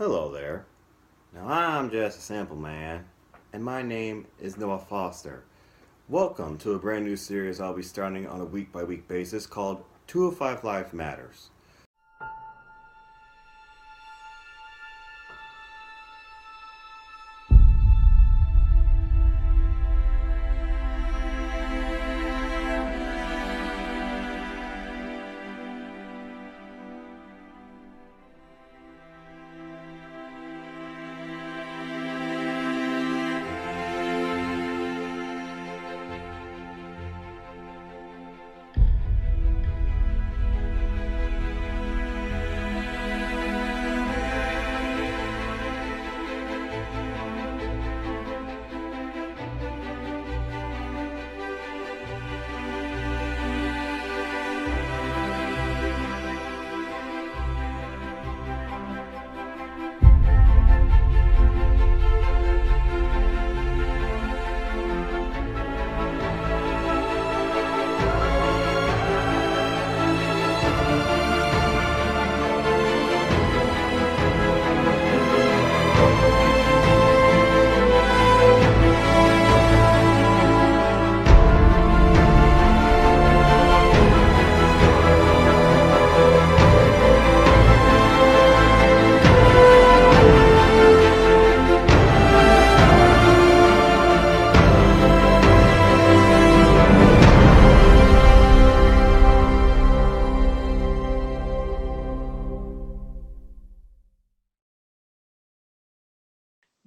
Hello there. Now I'm just a simple man, and my name is Noah Foster. Welcome to a brand new series I'll be starting on a week by week basis called 205 Live Matters.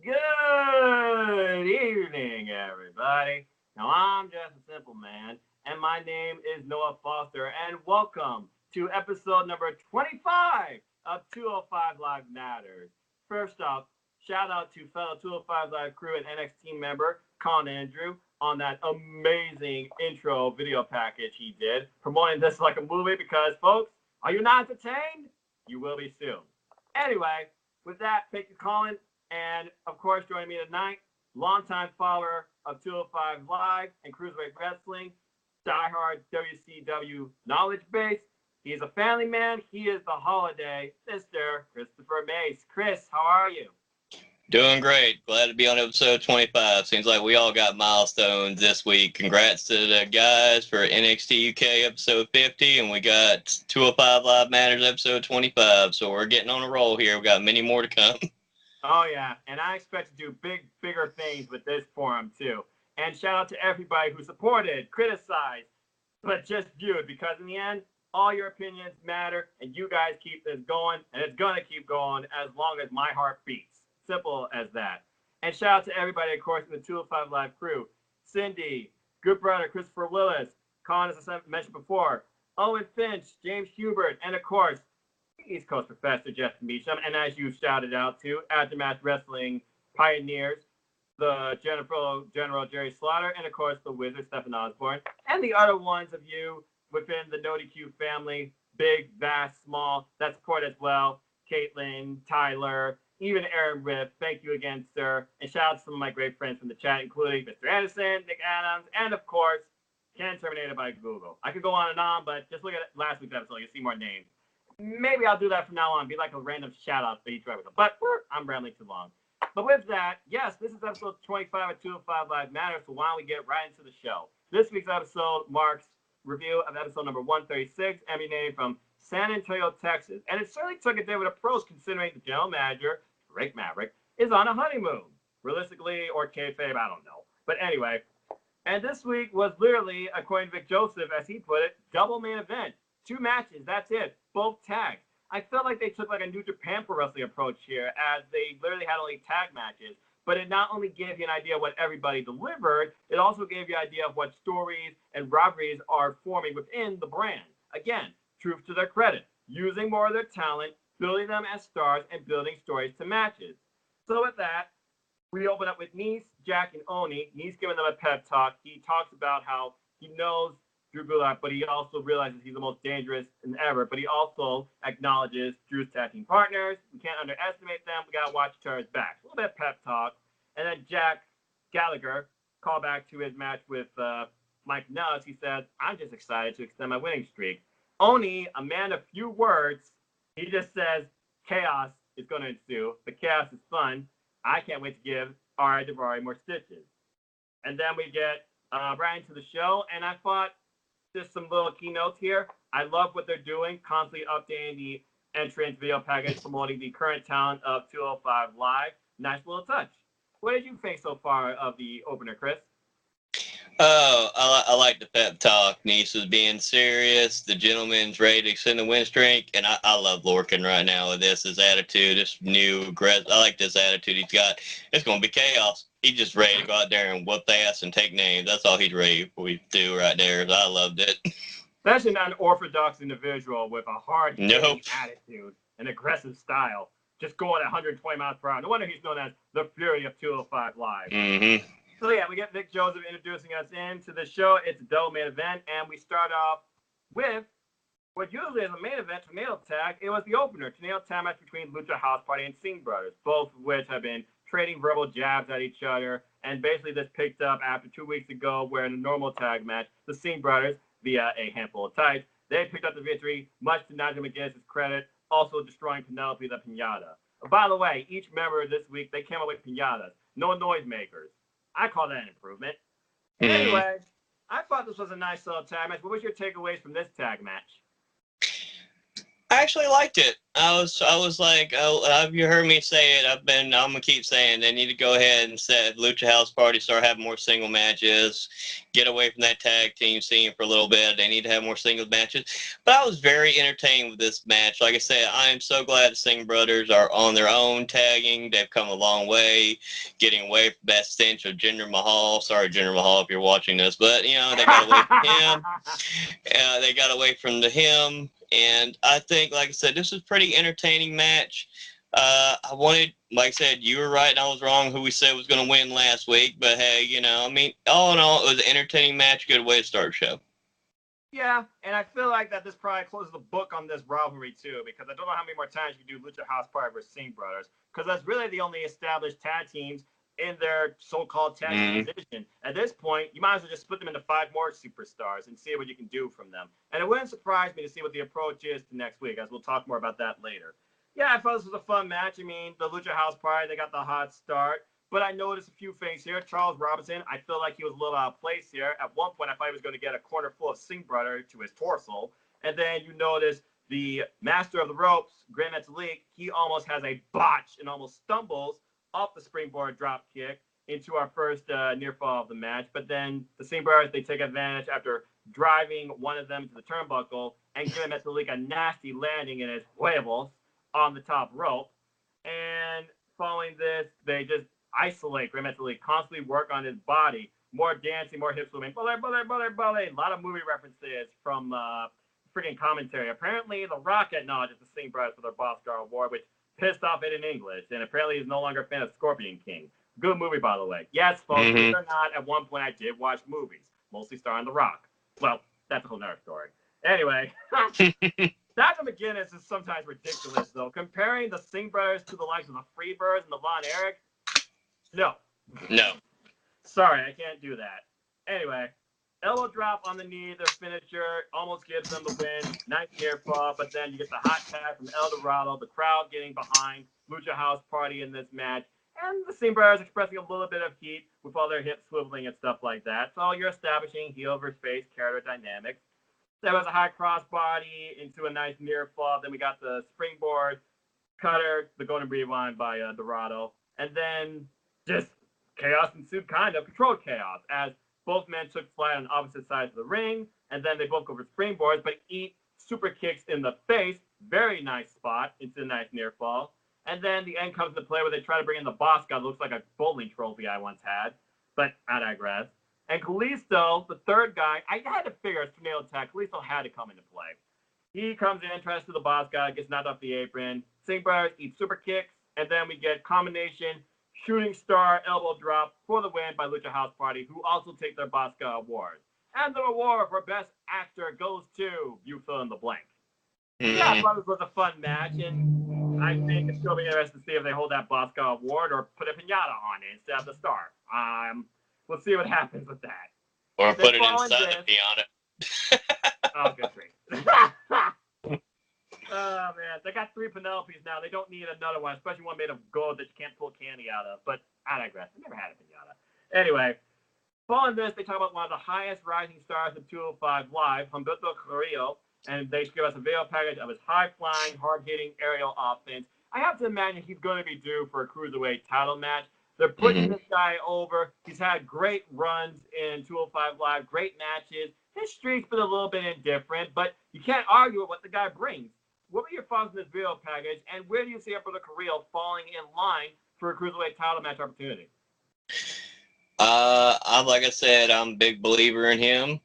Good evening, everybody. Now, I'm just a simple man, and my name is Noah Foster, and welcome to episode number 25 of 205 Live Matters. First off, shout out to fellow 205 Live crew and NXT member Con Andrew on that amazing intro video package he did, promoting this like a movie because, folks, are you not entertained? You will be soon. Anyway, with that, thank you, Colin. And of course, joining me tonight, longtime follower of 205 Live and Cruiserweight Wrestling, diehard WCW knowledge base. He is a family man. He is the holiday, Mr. Christopher Mace. Chris, how are you? Doing great. Glad to be on episode 25. Seems like we all got milestones this week. Congrats to the guys for NXT UK episode 50, and we got 205 Live Matters episode 25. So we're getting on a roll here. We've got many more to come. Oh, yeah. And I expect to do bigger things with this forum, too. And shout out to everybody who supported, criticized, but just viewed, because in the end, all your opinions matter, and you guys keep this going, and it's going to keep going as long as my heart beats. Simple as that. And shout out to everybody, of course, in the 205 Live crew. Cindy, good brother Christopher Willis, Colin, as I mentioned before, Owen Finch, James Hubert, and of course, East Coast Professor Jeff Meacham, and as you shouted out to, Aftermath Wrestling Pioneers, the General Jerry Slaughter, and of course the Wizard Stephen Osborne, and the other ones of you within the NoDQ family, big, vast, small, that support as well. Caitlin, Tyler, even Aaron Riff, thank you again, sir. And shout out to some of my great friends from the chat, including Mr. Anderson, Nick Adams, and of course, Ken Terminated by Google. I could go on and on, but just look at last week's episode, you'll see more names. Maybe I'll do that from now on, be like a random shout out for each episode. But I'm rambling too long. But with that, yes, this is episode 25 of 205 Live Matters, so why don't we get right into the show? This week's episode marks review of episode number 136, emanating from San Antonio, Texas. And it certainly took a different approach considering the general manager, Drake Maverick, is on a honeymoon. Realistically, or kayfabe, I don't know. But anyway, and this week was literally, according to Vic Joseph, as he put it, double main event. 2 matches, that's it, both tagged. I felt like they took like a New Japan Pro Wrestling approach here, as they literally had only tag matches. But it not only gave you an idea of what everybody delivered, it also gave you an idea of what stories and rivalries are forming within the brand. Again, truth to their credit, using more of their talent, building them as stars, and building stories to matches. So with that, we open up with Nice, Jack, and Oni. Nice giving them a pep talk. He talks about how he knows Drew Gulak, but he also realizes he's the most dangerous than ever. But he also acknowledges Drew's tag team partners. We can't underestimate them. We got to watch each other's backs. A little bit of pep talk. And then Jack Gallagher, call back to his match with Mike Nuss. He said, I'm just excited to extend my winning streak. Oni, a man of few words, he just says, chaos is going to ensue. The chaos is fun. I can't wait to give Ari Daivari more stitches. And then we get right into the show, and I thought just some little keynotes here. I love what they're doing, constantly updating the entrance video package, promoting the current talent of 205 Live. Nice little touch. What did you think so far of the opener, Chris? Oh, I like the pep talk. Nice was being serious. The gentleman's ready to extend the win streak, and I love Lorcan right now with this. His attitude, this new aggressive. I like this attitude he's got. It's going to be chaos. He's just ready to go out there and whoop ass and take names. That's all he's ready to do right there. I loved it. That's an unorthodox individual with a hard attitude and aggressive style. Just going at 120 miles per hour. No wonder he's known as the Fury of 205 Live. Mm-hmm. So yeah, we get Vic Joseph introducing us into the show. It's a double main event, and we start off with what usually is a main event, Tornado Tag. It was the opener, Tornado Tag match between Lucha House Party and Singh Brothers, both of which have been trading verbal jabs at each other. And basically this picked up after 2 weeks ago, where in a normal tag match, the Singh Brothers, via a handful of tights, they picked up the victory, much to Nigel McGuinness's credit, also destroying Penelope the Pinata. By the way, each member this week, they came up with pinatas, no noisemakers. I call that an improvement. Mm-hmm. Anyway, I thought this was a nice little tag match. What was your takeaways from this tag match? I actually liked it. I was like, oh, you heard me say it. I'm gonna keep saying they need to go ahead and set Lucha House Party, start having more single matches, get away from that tag team scene for a little bit. They need to have more singles matches. But I was very entertained with this match. Like I said, I am so glad the Singh Brothers are on their own tagging. They've come a long way, getting away from that stench of Jinder Mahal. Sorry, Jinder Mahal, if you're watching this, but they got away from him. They got away from him. And I think, like I said, this was a pretty entertaining match. I wanted, like I said, you were right and I was wrong who we said was going to win last week. But hey, all in all, it was an entertaining match. Good way to start a show. Yeah, and I feel like that this probably closes the book on this rivalry too, because I don't know how many more times you can do Lucha House Party versus Singh Brothers, because that's really the only established tag teams in their so-called tag team division. At this point, you might as well just split them into 5 more superstars and see what you can do from them. And it wouldn't surprise me to see what the approach is to next week, as we'll talk more about that later. Yeah, I thought this was a fun match. I mean, the Lucha House Party, they got the hot start. But I noticed a few things here. Charles Robinson, I feel like he was a little out of place here. At one point, I thought he was going to get a corner full of Singh Brother to his torso. And then you notice the master of the ropes, Gran Metalik, he almost has a botch and almost stumbles off the springboard drop kick into our first near fall of the match. But then the Singh Brothers, they take advantage after driving one of them to the turnbuckle and giving Metalik a nasty landing in his huevos on the top rope. And following this, they just isolate Gran Metalik, constantly work on his body, more dancing, more hip swimming, bullet. A lot of movie references from freaking commentary. Apparently, The Rock acknowledges the Singh Brothers for their Boscar Award, which pissed off it in English, and apparently he's no longer a fan of Scorpion King. Good movie, by the way. Yes, folks, believe it or not, at one point I did watch movies, mostly starring The Rock. Well, that's a whole nother story. Anyway, Dr. McGuinness is sometimes ridiculous, though. Comparing the Singh Brothers to the likes of the Freebirds and the Von Erich, no. Sorry, I can't do that. Anyway, elbow drop on the knee, their finisher, almost gives them the win. Nice near fall, but then you get the hot tag from El Dorado, the crowd getting behind Lucha House Party in this match, and the Singh Brothers expressing a little bit of heat with all their hips swiveling and stuff like that. So you're establishing heel versus face character dynamics. There was a high crossbody into a nice near fall. Then we got the springboard cutter, the Golden Rewind by Dorado, and then just chaos ensued, kind of controlled chaos, as both men took flight on opposite sides of the ring, and then they both go for springboards, but eat super kicks in the face. Very nice spot into a nice near fall. And then the end comes into play where they try to bring in the boss guy. Looks like a bowling trophy I once had, but I digress. And Kalisto, the third guy, I had to figure it's tornado attack. Kalisto had to come into play. He comes in, tries to the boss guy, gets knocked off the apron. Singh Brothers eat super kicks, and then we get combination shooting star elbow drop for the win by Lucha House Party, who also take their Bosca award. And the award for best actor goes to you fill in the blank. Yeah, I thought this was a fun match, and I think it's going to be interesting to see if they hold that Bosca award or put a pinata on it instead of the star. We'll see what happens with that. Or put it inside the pinata. Oh, good grief. Oh, man. They got 3 Penelopes now. They don't need another one, especially one made of gold that you can't pull candy out of. But I digress. I never had a pinata. Anyway, following this, they talk about one of the highest rising stars of 205 Live, Humberto Carrillo, and they give us a video package of his high-flying, hard-hitting aerial offense. I have to imagine he's going to be due for a cruiserweight title match. They're pushing this guy over. He's had great runs in 205 Live, great matches. His streak's been a little bit indifferent, but you can't argue with what the guy brings. What were your thoughts on this video package, and where do you see Humberto Carrillo falling in line for a cruiserweight title match opportunity? Like I said, I'm a big believer in him.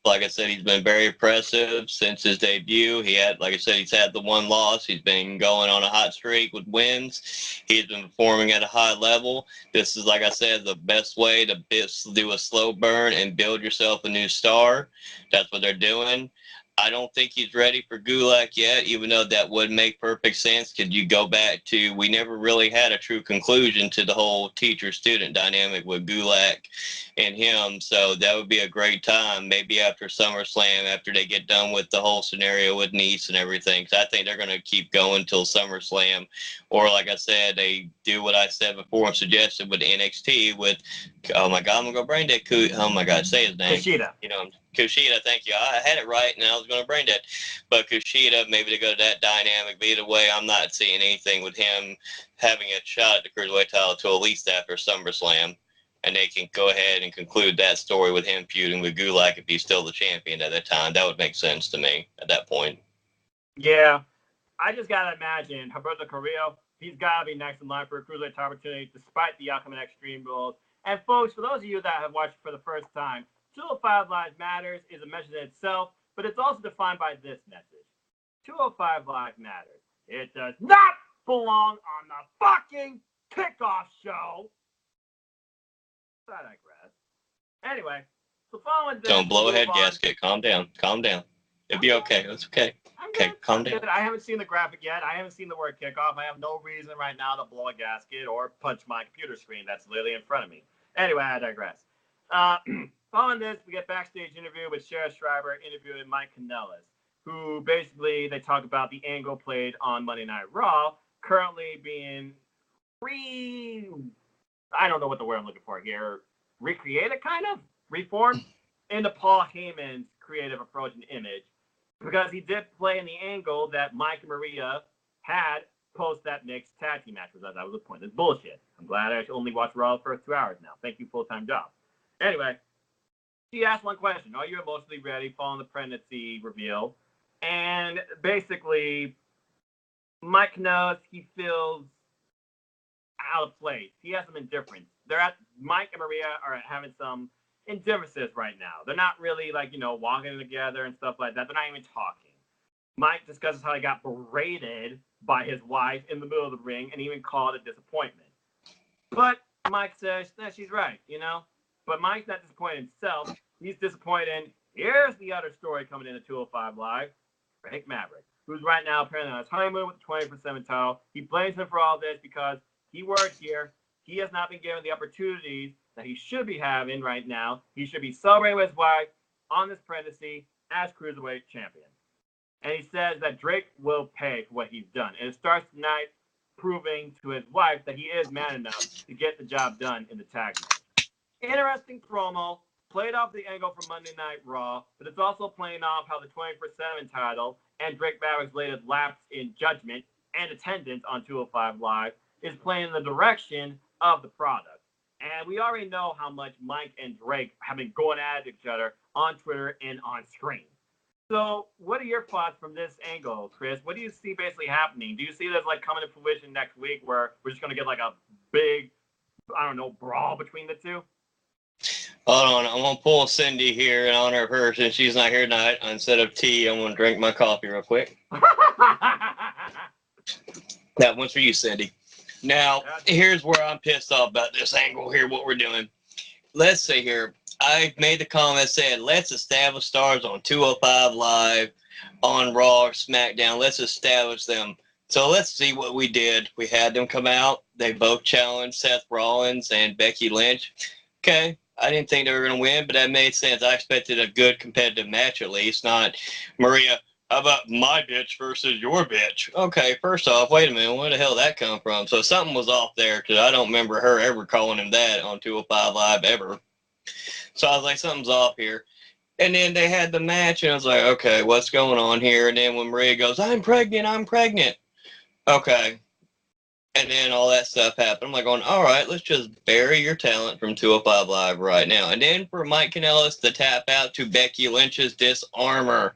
Like I said, he's been very impressive since his debut. Like I said, he's had the one loss. He's been going on a hot streak with wins. He's been performing at a high level. This is, like I said, the best way to do a slow burn and build yourself a new star. That's what they're doing. I don't think he's ready for Gulak yet, even though that would make perfect sense. Could you go back to, we never really had a true conclusion to the whole teacher-student dynamic with Gulak and him, so that would be a great time, maybe after SummerSlam, after they get done with the whole scenario with Nice and everything. So I think they're going to keep going till SummerSlam, or like I said, they do what I said before and suggested with NXT with, oh my God, I'm going to go brain dead, oh my God, say his name. Kushida. Kushida, thank you. I had it right, and I was going to brain dead. But Kushida, maybe to go to that dynamic. But either way, I'm not seeing anything with him having a shot at the Cruiserweight title until at least after SummerSlam. And they can go ahead and conclude that story with him feuding with Gulak if he's still the champion at that time. That would make sense to me at that point. Yeah. I just got to imagine Humberto Carrillo, he's got to be next in line for a Cruiserweight opportunity despite the upcoming Extreme Rules. And folks, for those of you that have watched for the first time, 205 Live Matters is a message in itself, but it's also defined by this message. 205 Live Matters. It does not belong on the fucking kickoff show. I digress. Anyway, so following this... Don't blow a head gasket. Calm down. Calm down. It'll be okay. It's okay. Okay, calm down. I haven't seen the graphic yet. I haven't seen the word kickoff. I have no reason right now to blow a gasket or punch my computer screen that's literally in front of me. Anyway, I digress. Following this, we get backstage interview with Sheriff Schreiber interviewing Mike Kanellis, who basically they talk about the angle played on Monday Night Raw, currently being I don't know what the word I'm looking for here, recreated, kind of, reformed into Paul Heyman's creative approach and image, because he did play in the angle that Mike and Maria had post that mixed tag team match. That was the point. It's bullshit. I'm glad I only watched Raw the first 2 hours now. Thank you, full-time job. Anyway, she asked one question. Are you emotionally ready following the pregnancy reveal? And basically, Mike knows he feels out of place. He has some indifference. Mike and Maria are having some indifferences right now. They're not really walking together and stuff like that. They're not even talking. Mike discusses how he got berated by his wife in the middle of the ring and even called it disappointment. But Mike says that she's right, But Mike's not disappointed himself. He's disappointed. Here's the other story coming into 205 Live. Drake Maverick, who's right now apparently on his honeymoon with the 24/7 title. He blames him for all this because he works here. He has not been given the opportunities that he should be having right now. He should be celebrating with his wife on this pregnancy as Cruiserweight champion. And he says that Drake will pay for what he's done. And it starts tonight proving to his wife that he is man enough to get the job done in the tag match. Interesting promo, played off the angle from Monday Night Raw, but it's also playing off how the 24/7 title and Drake Maverick's latest lapse in judgment and attendance on 205 Live is playing in the direction of the product. And we already know how much Mike and Drake have been going at each other on Twitter and on screen. So what are your thoughts from this angle, Chris? What do you see basically happening? Do you see this coming to fruition next week where we're just going to get a big, brawl between the two? Hold on, I'm going to pull Cindy here in honor of her since she's not here tonight. Instead of tea, I'm going to drink my coffee real quick. That one's for you, Cindy. Now, here's where I'm pissed off about this angle here, what we're doing. Let's see here. I made the comment saying, let's establish stars on 205 Live, on Raw or SmackDown. Let's establish them. So let's see what we did. We had them come out. They both challenged Seth Rollins and Becky Lynch. Okay, I didn't think they were going to win, but that made sense. I expected a good competitive match at least, not Maria, How about my bitch versus your bitch? Okay, first off, wait a minute. Where the hell did that come from? So something was off there because I don't remember her ever calling him that on 205 Live ever. So I was like, something's off here. And then they had the match, and I was like, okay, what's going on here? And then when Maria goes, I'm pregnant. Okay. And then all that stuff happened. I'm like going, all right, let's just bury your talent from 205 Live right now. And then for Mike Kanellis to tap out to Becky Lynch's Disarmor.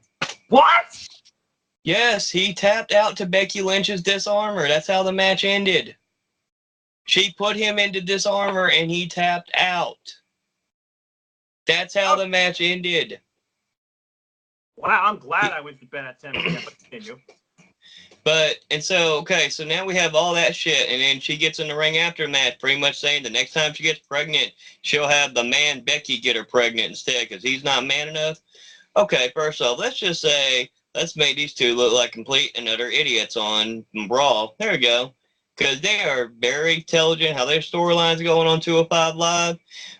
What? Yes, he tapped out to Becky Lynch's Disarmor. That's how the match ended. She put him into Disarmor and he tapped out. That's how the match ended. Wow, I'm glad I went to bed at 10 p.m. But continue. So now we have all that shit, and then she gets in the ring after match, pretty much saying the next time she gets pregnant, she'll have the man Becky get her pregnant instead, because he's not man enough. Okay, first off, let's make these two look like complete and utter idiots on Raw. There we go. Because they are very intelligent, how their storyline's going on 205 Live.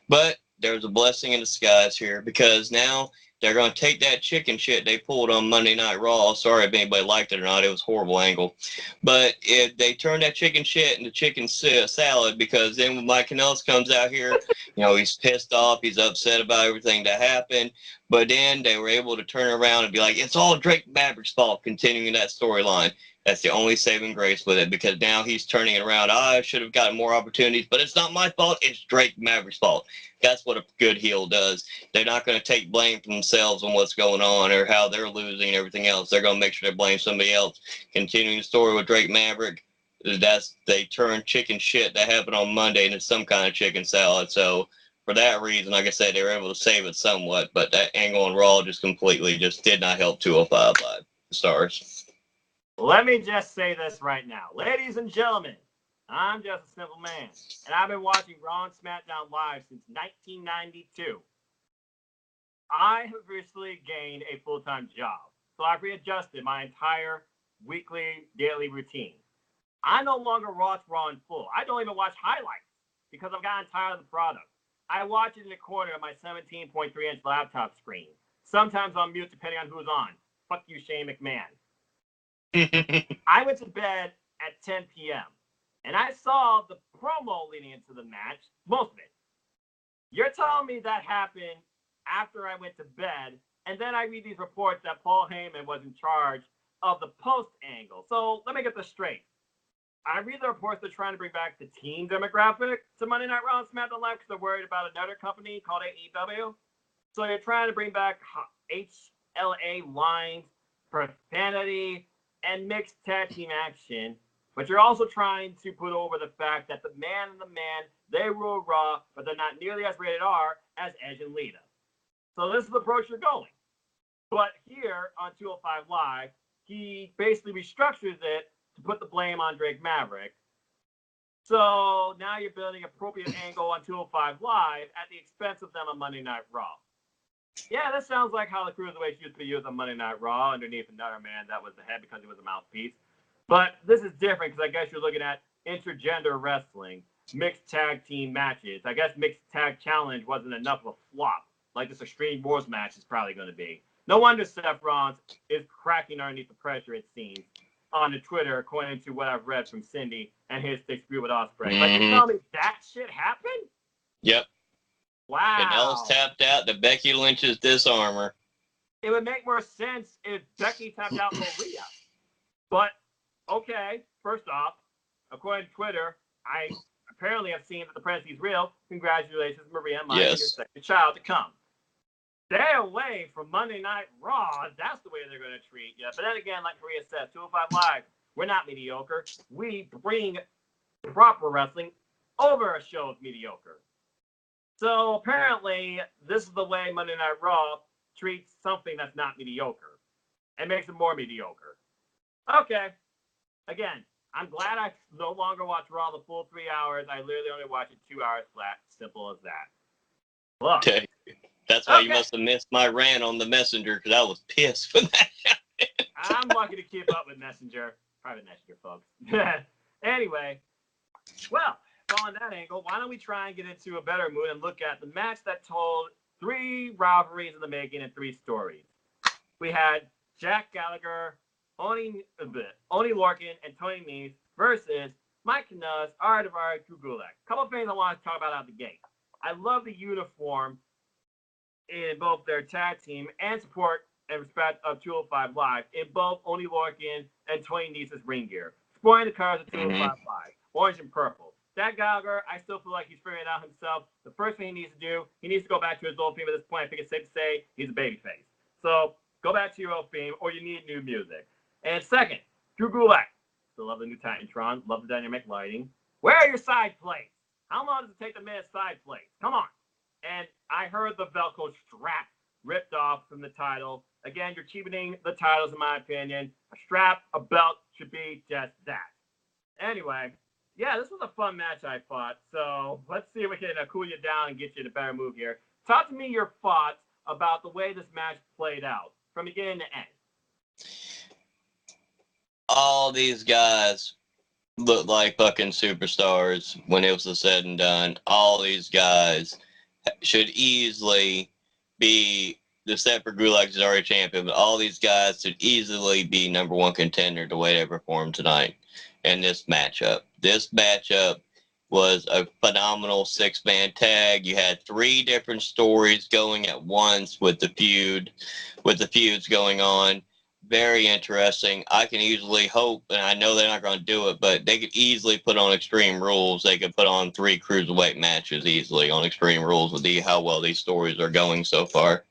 But there's a blessing in disguise here, because now they're going to take that chicken shit they pulled on Monday Night Raw. Sorry if anybody liked it or not. It was a horrible angle. But if they turn that chicken shit into chicken salad, because then when Mike Kanellis comes out here, he's pissed off. He's upset about everything that happened. But then they were able to turn around and be like, it's all Drake Maverick's fault, continuing that storyline. That's the only saving grace with it, because now he's turning it around. I should have gotten more opportunities, but it's not my fault. It's Drake Maverick's fault. That's what a good heel does. They're not going to take blame for themselves on what's going on or how they're losing and everything else. They're going to make sure they blame somebody else. Continuing the story with Drake Maverick, they turn chicken shit that happened on Monday into some kind of chicken salad. So for that reason, like I said, they were able to save it somewhat, but that angle on Raw just did not help 205 Live stars. Let me just say this right now. Ladies and gentlemen, I'm just a simple man, and I've been watching Raw and SmackDown Live since 1992. I have recently gained a full-time job, so I've readjusted my entire weekly, daily routine. I no longer watch Raw in full. I don't even watch highlights because I've gotten tired of the product. I watch it in the corner of my 17.3-inch laptop screen, sometimes on mute depending on who's on. Fuck you, Shane McMahon. I went to bed at 10 p.m. and I saw the promo leading into the match, most of it. You're telling me that happened after I went to bed, and then I read these reports that Paul Heyman was in charge of the post angle. So let me get this straight. I read the reports they're trying to bring back the teen demographic to Monday Night Raw and SmackDown Live because they're worried about another company called AEW. So you're trying to bring back HLA lines, profanity, and mixed tag team action, but you're also trying to put over the fact that the man, they rule Raw, but they're not nearly as rated R as Edge and Lita. So this is the approach you're going. But here on 205 Live, he basically restructures it to put the blame on Drake Maverick. So now you're building an appropriate angle on 205 Live at the expense of them on Monday Night Raw. Yeah, that sounds like how the Cruiserweights used to be used on Monday Night Raw underneath another man that was the head because he was a mouthpiece. But this is different because I guess you're looking at intergender wrestling, mixed tag team matches. I guess mixed tag challenge wasn't enough of a flop like this Extreme Wars match is probably going to be. No wonder Seth Rollins is cracking underneath the pressure, it seems, on the Twitter, according to what I've read from Cindy and his dispute with Ospreay. Mm-hmm. But you tell me that shit happened? Yep. Wow. And Ellis tapped out to Becky Lynch's Disarmor. It would make more sense if Becky tapped out Maria. But, okay, first off, according to Twitter, I apparently have seen that the pregnancy is real. Congratulations, Maria, and your second child to come. Stay away from Monday Night Raw. That's the way they're going to treat you. But then again, like Maria says, 205 Live, we're not mediocre. We bring proper wrestling over a show of mediocre. So apparently, this is the way Monday Night Raw treats something that's not mediocre. It makes it more mediocre. Okay. Again, I'm glad I no longer watch Raw the full 3 hours. I literally only watch it 2 hours flat. Simple as that. Look. Okay. That's why you must have missed my rant on the Messenger, because I was pissed when that happened. I'm lucky to keep up with Messenger. Private Messenger, folks. Anyway, well, following that angle, why don't we try and get into a better mood and look at the match that told 3 rivalries in the making and 3 stories. We had Jack Gallagher, Oni Lorcan, and Tony Nese versus Mike Kanellis, Ardavar, Drew Gulak. Couple of things I want to talk about out the gate. I love the uniform in both their tag team and support and respect of 205 Live in both Oni Lorcan and Tony Nese's ring gear. Sporting the colors of 205 Live, orange and purple. Jack Gallagher, I still feel like he's figuring it out himself. The first thing he needs to do, he needs to go back to his old theme at this point. I think it's safe to say he's a babyface. So go back to your old theme, or you need new music. And second, Drew Gulak. Still love the new Titantron. Love the dynamic lighting. Where are your side plates? How long does it take to make side plates? Come on. And I heard the Velcro strap ripped off from the title. Again, you're cheapening the titles, in my opinion. A strap, a belt should be just that. Anyway, yeah, this was a fun match, I thought. So let's see if we can cool you down and get you in a better mood here. Talk to me your thoughts about the way this match played out from beginning to end. All these guys look like fucking superstars when it was said and done. All these guys should easily be, except for Gulak is already champion, but all these guys should easily be number one contender the way they performed tonight in this matchup. This matchup was a phenomenal six-man tag. You had three different stories going at once with the feuds going on. Very interesting. I can easily hope, and I know they're not going to do it, but they could easily put on Extreme Rules. They could put on 3 cruiserweight matches easily on Extreme Rules with how well these stories are going so far.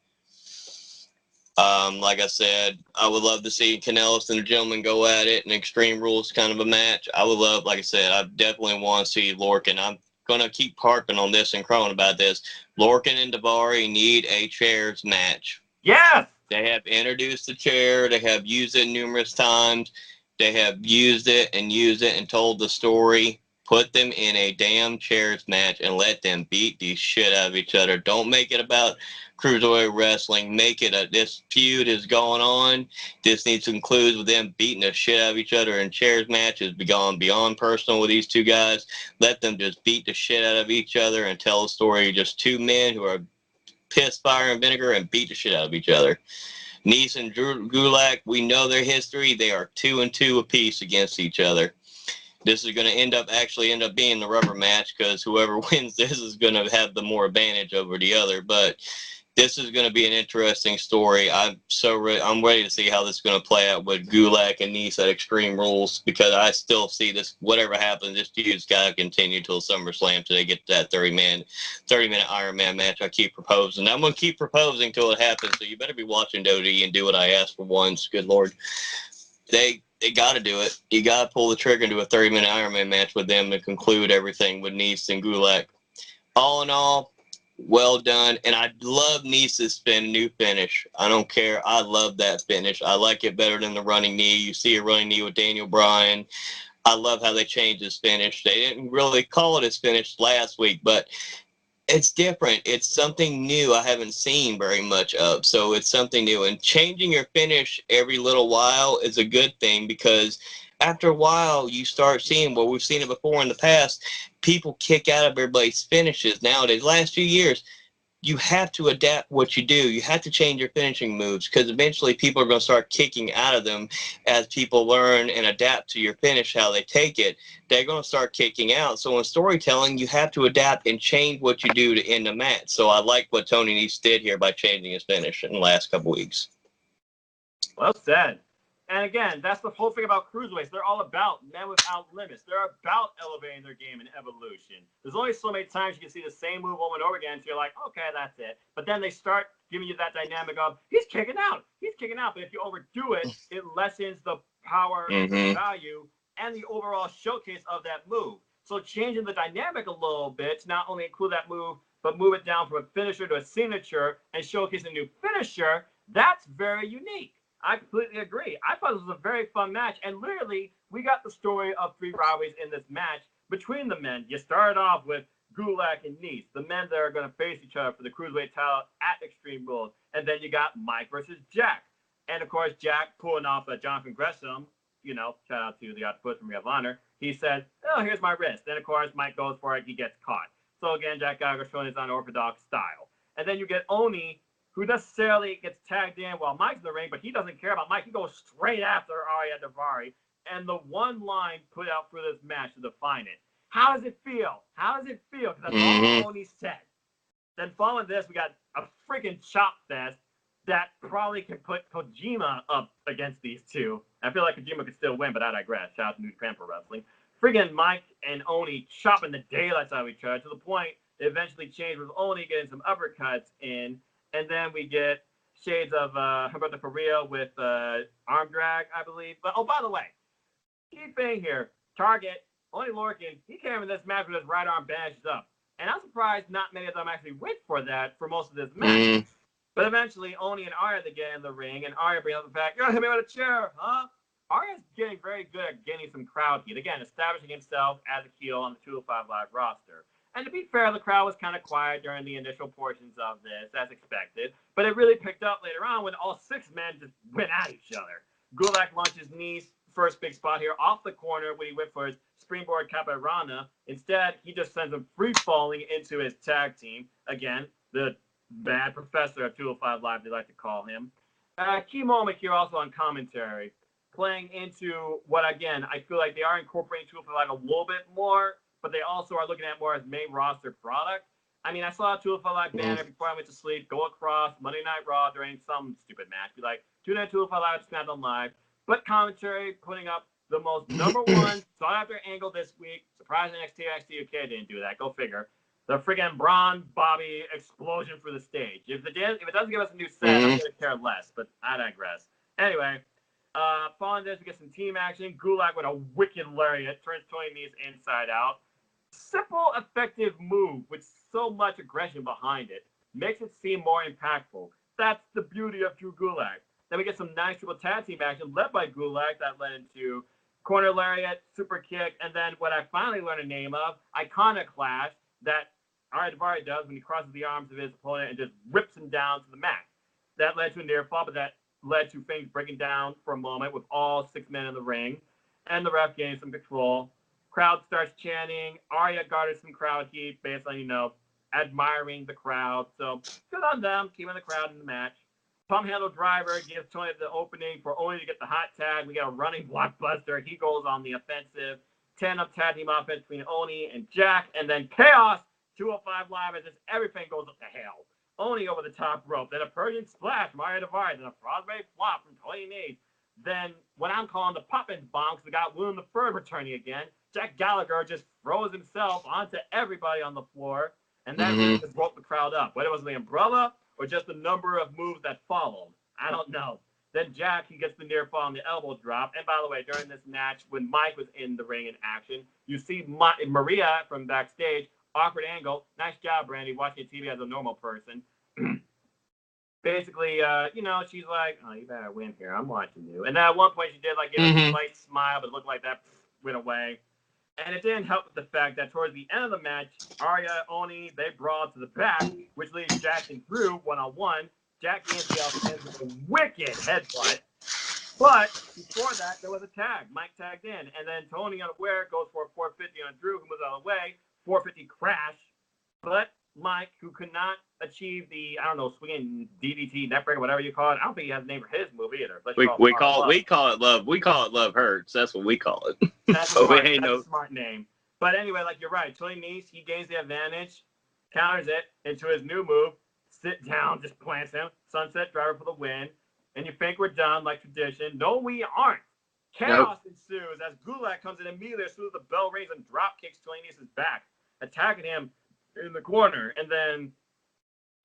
Like I said, I would love to see Kanellis and the gentleman go at it in Extreme Rules kind of a match. I would love, like I said, I definitely want to see Lorcan. I'm going to keep harping on this and crowing about this. Lorcan and Daivari need a chairs match. Yes! They have introduced the chair. They have used it numerous times. They have used it and told the story. Put them in a damn chairs match and let them beat the shit out of each other. Don't make it about cruiserweight wrestling. Make it this feud is going on. This needs to include with them beating the shit out of each other in chairs matches. Gone beyond personal with these two guys. Let them just beat the shit out of each other and tell a story of just two men who are piss, fire, and vinegar and beat the shit out of each other. Nese and Gulak, we know their history. They are 2-2 apiece against each other. This is going to end up being the rubber match because whoever wins this is going to have the more advantage over the other. But this is going to be an interesting story. I'm ready to see how this is going to play out with Gulak and Nese at Extreme Rules because I still see this, whatever happens, this feud's got to continue till SummerSlam till they get to that 30-minute Iron Man match I keep proposing. I'm going to keep proposing till it happens, so you better be watching WWE and do what I asked for once. Good Lord. They got to do it. You got to pull the trigger into a 30-minute Iron Man match with them to conclude everything with Nese and Gulak. All in all, well done. And I love Nese's new finish. I don't care. I love that finish. I like it better than the running knee. You see a running knee with Daniel Bryan. I love how they changed his finish. They didn't really call it his finish last week, but it's different. It's something new I haven't seen very much of. So it's something new. And changing your finish every little while is a good thing because after a while you start seeing, well, we've seen it before in the past, people kick out of everybody's finishes nowadays. Last few years, you have to adapt what you do. You have to change your finishing moves because eventually people are going to start kicking out of them as people learn and adapt to your finish, how they take it. They're going to start kicking out. So in storytelling, you have to adapt and change what you do to end the match. So I like what Tony Nese did here by changing his finish in the last couple weeks. Well said. And again, that's the whole thing about cruiserweights. They're all about men without limits. They're about elevating their game and evolution. There's only so many times you can see the same move over and over again, so you're like, okay, that's it. But then they start giving you that dynamic of, he's kicking out. But if you overdo it, it lessens the power, the value, and the overall showcase of that move. So changing the dynamic a little bit to not only include that move, but move it down from a finisher to a signature and showcase a new finisher, that's very unique. I completely agree. I thought this was a very fun match, and literally, we got the story of 3 rivalries in this match between the men. You started off with Gulak and Nese, the men that are going to face each other for the Cruiserweight title at Extreme Rules, and then you got Mike versus Jack. And, of course, Jack pulling off Jonathan Gresham, shout out to the Octopus from Ring of Honor. He said, oh, here's my wrist. Then, of course, Mike goes for it. He gets caught. So, again, Jack Gallagher showing his unorthodox style. And then you get Oni who necessarily gets tagged in while Mike's in the ring, but he doesn't care about Mike. He goes straight after Ariya Daivari. And the one line put out for this match to define it. How does it feel? How does it feel? Because that's all Oni said. Then following this, we got a freaking chop fest that probably can put Kojima up against these two. I feel like Kojima could still win, but I digress. Shout out to New Japan Pro Wrestling. Friggin' Mike and Oni chopping the daylights out of each other to the point it eventually changed with Oni getting some uppercuts in. And then we get shades of Humberto Carrillo with arm drag, I believe. But, oh, by the way, key thing here, Target, Oni Lorcan, he came in this match with his right arm bandaged up. And I'm surprised not many of them actually went for that for most of this match. But eventually, Oni and Ariya get in the ring, and Ariya brings up the fact, you're going to hit me with a chair, huh? Ariya's getting very good at getting some crowd heat. Again, establishing himself as a heel on the 205 Live roster. And to be fair, the crowd was kind of quiet during the initial portions of this, as expected. But it really picked up later on when all six men just went at each other. Gulak launches knees, first big spot here, off the corner when he went for his springboard Caparana. Instead, he just sends him free-falling into his tag team. Again, the bad professor of 205 Live, they like to call him. Key moment here also on commentary. Playing into what, again, I feel like they are incorporating 205 Live a little bit more, but they also are looking at more as main roster product. I mean, I saw a 205 Live banner before I went to sleep, go across Monday Night Raw during some stupid match. Be like, tune in 205 Live, SmackDown Live. But commentary putting up the most number one sought-after angle this week. Surprise NXT UK didn't do that. Go figure. The friggin' Braun Bobby explosion for the stage. If it doesn't give us a new set, I'm going to care less. But I digress. Anyway, following this, we get some team action. Gulak with a wicked lariat turns Tony Nese inside out. Simple, effective move with so much aggression behind it. Makes it seem more impactful. That's the beauty of Drew Gulak. Then we get some nice triple tag team action led by Gulak that led into corner lariat, super kick, and then what I finally learned the name of, Iconoclash, that Ariya Daivari does when he crosses the arms of his opponent and just rips him down to the mat. That led to a near fall, but that led to things breaking down for a moment with all six men in the ring, and the ref getting some control. Crowd starts chanting. Ariya garnered some crowd heat based on, admiring the crowd. So good on them, keeping the crowd in the match. Pump handle driver gives Tony the opening for Oni to get the hot tag. We got a running blockbuster. He goes on the offensive. 10 of tag team offense between Oni and Jack. And then chaos, 205 Live, as everything goes up to hell. Oni over the top rope. Then a Persian splash from Ariya Daivari. Then a Frostbite flop from Tony Nese. Then what I'm calling the Poppins bomb, because we got William III returning again. Jack Gallagher just throws himself onto everybody on the floor. And that really just broke the crowd up. Whether it was the umbrella or just the number of moves that followed. I don't know. Then Jack, he gets the near fall and the elbow drop. And by the way, during this match, when Mike was in the ring in action, you see Maria from backstage, awkward angle. Nice job, Brandy, watching TV as a normal person. Basically, she's like, oh, you better win here. I'm watching you. And then at one point, she did, give a slight smile, but it looked like that went away. And it didn't help with the fact that towards the end of the match, Ariya, Oni, they brawled to the back, which leaves Jack and Drew one-on-one. Jack DNCL ends with a wicked headbutt. But before that, there was a tag. Mike tagged in. And then Tony, unaware, goes for a 450 on Drew, who moves out of the way. 450 crash. But Mike, who could not achieve the, swinging DDT, neckbreaker, whatever you call it. I don't think he has a name for his move either. We call it love. We call it Love Hurts. That's what we call it. That's a smart name. But anyway, you're right. Tony Nese, he gains the advantage, counters it into his new move. Sit down, just plants him. Sunset driver for the win. And you think we're done like tradition. No, we aren't. Chaos ensues as Gulak comes in immediately as soon as the bell rings and drop kicks Tony Nese's back, attacking him in the corner. And then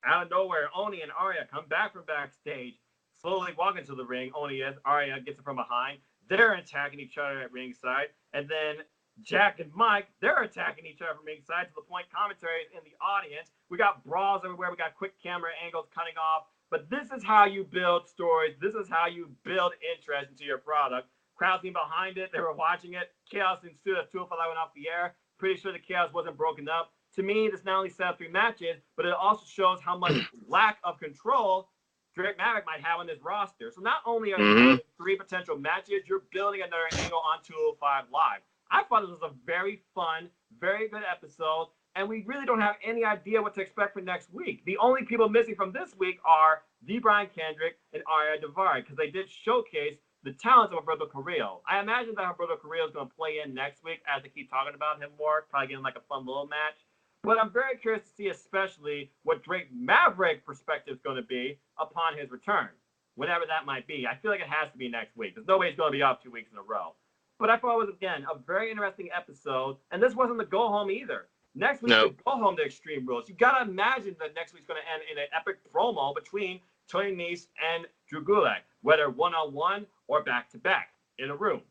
out of nowhere, Oni and Ariya come back from backstage, slowly walking to the ring. Ariya gets it from behind. They're attacking each other at ringside. And then Jack and Mike, they're attacking each other from ringside to the point commentary is in the audience. We got brawls everywhere. We got quick camera angles cutting off. But this is how you build stories. This is how you build interest into your product. Crowd team behind it. They were watching it. Chaos ensued as 205 Live went off the air. Pretty sure the chaos wasn't broken up. To me, this not only set up 3 matches, but it also shows how much lack of control Drake Maverick might have on this roster. So not only are you 3 potential matches, you're building another angle on 205 Live. I thought this was a very fun, very good episode. and we really don't have any idea what to expect for next week. The only people missing from this week are D. Brian Kendrick and Arya Daivari, because they did showcase the talents of Roberto Carrillo. I imagine that Roberto Carrillo is going to play in next week as they keep talking about him more, probably getting like a fun little match. But I'm very curious to see especially what Drake Maverick perspective is going to be upon his return, whenever that might be. I feel like it has to be next week. There's no way he's going to be off 2 weeks in a row. But I thought it was, again, a very interesting episode. And this wasn't the go-home either. Next week's the go-home to Extreme Rules. You got to imagine that next week's going to end in an epic promo between Tony Nese and Drew Gulak, whether one-on-one or back-to-back in a room.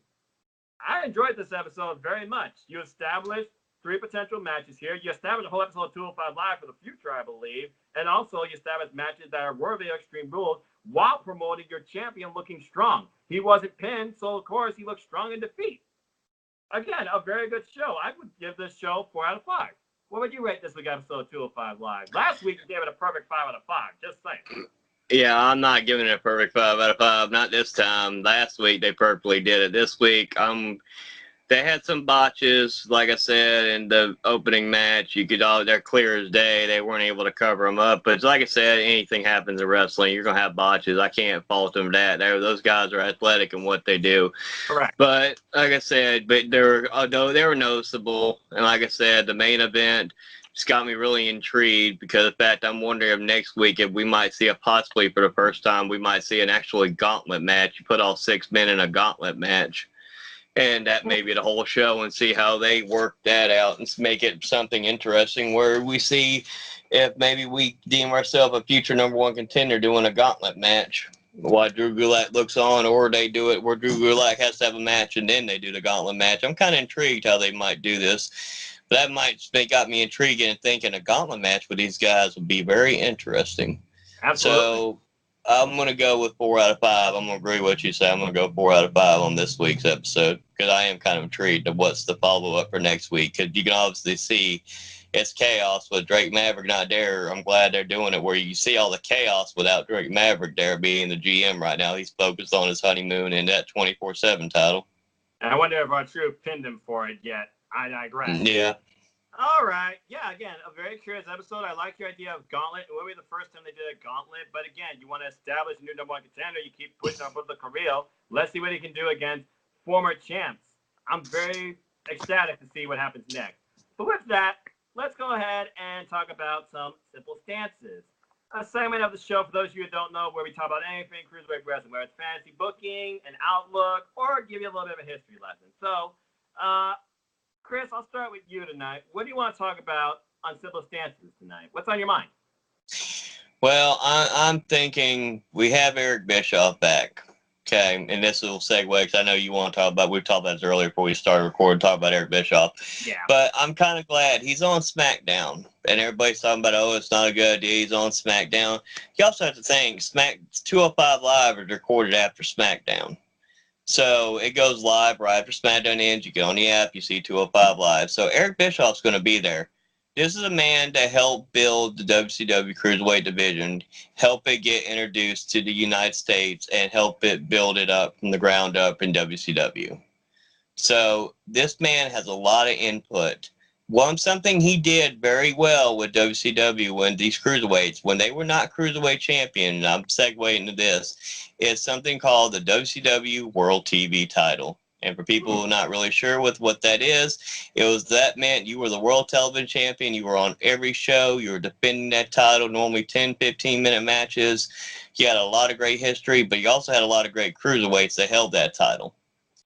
I enjoyed this episode very much. You established 3 potential matches here. You established a whole episode of 205 Live for the future, I believe. And also you established matches that are worthy of Extreme Rules while promoting your champion looking strong. He wasn't pinned, so of course he looked strong in defeat. Again, a very good show. I would give this show 4 out of 5. What would you rate this week episode of 205 Live? Last week you gave it a perfect 5 out of 5. Just saying. Yeah, I'm not giving it a perfect 5 out of 5. Not this time. Last week they perfectly did it. This week, they had some botches, like I said, in the opening match. They're clear as day. They weren't able to cover them up. But like I said, anything happens in wrestling. You're going to have botches. I can't fault them for that. Those guys are athletic in what they do. Correct. But like I said, although they were noticeable, and like I said, the main event just got me really intrigued because, in fact, I'm wondering if next week, if we might see possibly for the first time, we might see an actually gauntlet match. You put all 6 men in a gauntlet match. And that may be the whole show, and see how they work that out and make it something interesting where we see if maybe we deem ourselves a future #1 contender doing a gauntlet match while Drew Gulak looks on, or they do it where Drew Gulak has to have a match and then they do the gauntlet match. I'm kind of intrigued how they might do this. That got me intrigued and thinking a gauntlet match with these guys would be very interesting. Absolutely. So I'm going to go with 4 out of 5. I'm going to agree with what you say. I'm going to go 4 out of 5 on this week's episode because I am kind of intrigued of what's the follow-up for next week. Because you can obviously see it's chaos with Drake Maverick not there. I'm glad they're doing it where you see all the chaos without Drake Maverick there being the GM right now. He's focused on his honeymoon and that 24/7 title. And I wonder if our Drew pinned him for it yet. I digress. Yeah. All right. Yeah, again, a very curious episode. I like your idea of gauntlet. It would be the first time they did a gauntlet. But again, you want to establish a new #1 contender. You keep pushing on the Carrillo. Let's see what he can do against former champs. I'm very ecstatic to see what happens next. But with that, let's go ahead and talk about some simple stances. A segment of the show, for those of you who don't know, where we talk about anything cruiserweight wrestling, whether it's fantasy booking, an outlook, or give you a little bit of a history lesson. So, Chris, I'll start with you tonight. What do you want to talk about on Simple Stances tonight? What's on your mind? Well, I'm thinking we have Eric Bischoff back. Okay, and this will segue because I know you want to talk about, we talked about this earlier before we started recording, talk about Eric Bischoff. Yeah. But I'm kind of glad he's on SmackDown. And everybody's talking about, oh, it's not a good idea, he's on SmackDown. You also have to think, 205 Live is recorded after SmackDown. So it goes live right after SmackDown ends. You get on the app, you see 205 Live. So Eric Bischoff's going to be there. This is a man to help build the WCW Cruiserweight division, help it get introduced to the United States, and help it build it up from the ground up in WCW. So this man has a lot of input. Something he did very well with WCW when these cruiserweights, when they were not cruiserweight champion, and I'm segueing into this, is something called the WCW World TV title. And for people who are not really sure with what that is, that meant you were the world television champion. You were on every show. You were defending that title, normally 10, 15-minute matches. You had a lot of great history, but you also had a lot of great cruiserweights that held that title.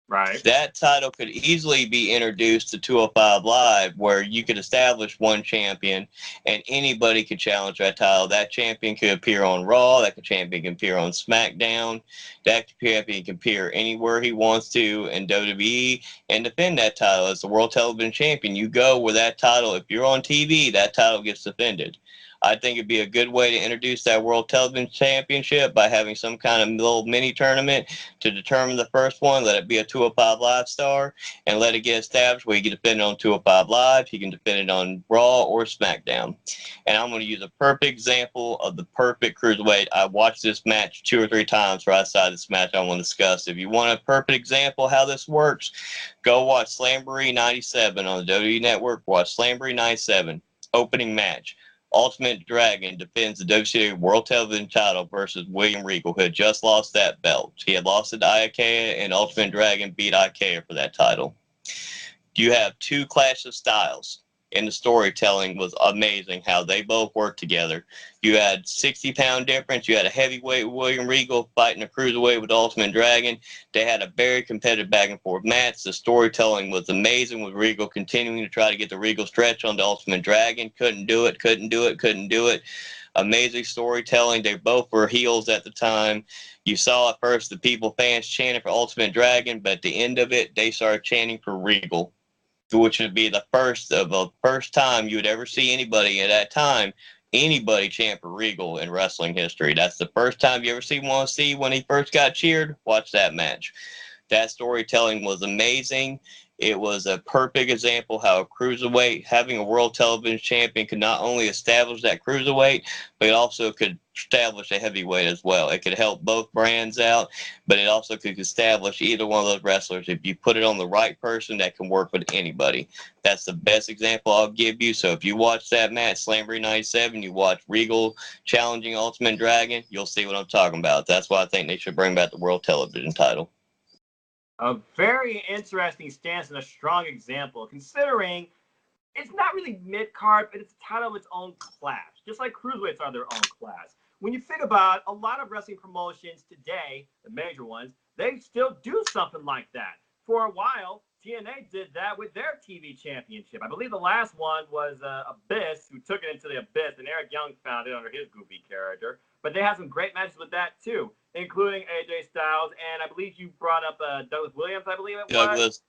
Right. That title could easily be introduced to 205 Live, where you could establish one champion and anybody could challenge that title. That champion could appear on Raw. That champion can appear on SmackDown. That champion can appear anywhere he wants to in WWE and defend that title as the World Television Champion. You go where that title, if you're on TV, that title gets defended. I think it'd be a good way to introduce that World Television Championship by having some kind of little mini tournament to determine the first one. Let it be a 205 Live star and let it get established where you can defend it on 205 Live. You can defend it on Raw or SmackDown. And I'm going to use a perfect example of the perfect cruiserweight. I watched this match 2 or 3 times right outside this match I want to discuss. If you want a perfect example of how this works, go watch Slamboree 97 on the WWE Network. Watch Slamboree 97. Opening match. Ultimate Dragon defends the WCW World Television title versus William Regal, who had just lost that belt. He had lost it to Ikea, and Ultimate Dragon beat Ikea for that title. You have two clash of styles, and the storytelling was amazing how they both worked together. You had 60-pound difference. You had a heavyweight William Regal fighting a cruiserweight with Ultimate Dragon. They had a very competitive back and forth match. The storytelling was amazing with Regal continuing to try to get the Regal stretch on the Ultimate Dragon. Couldn't do it. Amazing storytelling. They both were heels at the time. You saw at first the fans chanting for Ultimate Dragon, but at the end of it, they started chanting for Regal, which would be the first time you would ever see anybody at that time, anybody chant for Regal in wrestling history. That's the first time you ever see when he first got cheered. Watch that match. That storytelling was amazing. It was a perfect example how a cruiserweight, having a world television champion, could not only establish that cruiserweight, but it also could establish a heavyweight as well. It could help both brands out, but it also could establish either one of those wrestlers. If you put it on the right person, that can work with anybody. That's the best example I'll give you. So if you watch that match, Slamboree 97, you watch Regal challenging Ultimate Dragon, you'll see what I'm talking about. That's why I think they should bring back the world television title. A very interesting stance and a strong example, considering it's not really mid-card, but it's a title of its own class, just like cruiserweights are their own class. When you think about a lot of wrestling promotions today, the major ones, they still do something like that. For a while, TNA did that with their TV championship. I believe the last one was Abyss, who took it into the Abyss, and Eric Young found it under his goofy character. But they had some great matches with that, too, including AJ Styles, and I believe you brought up Douglas Williams, I believe it was.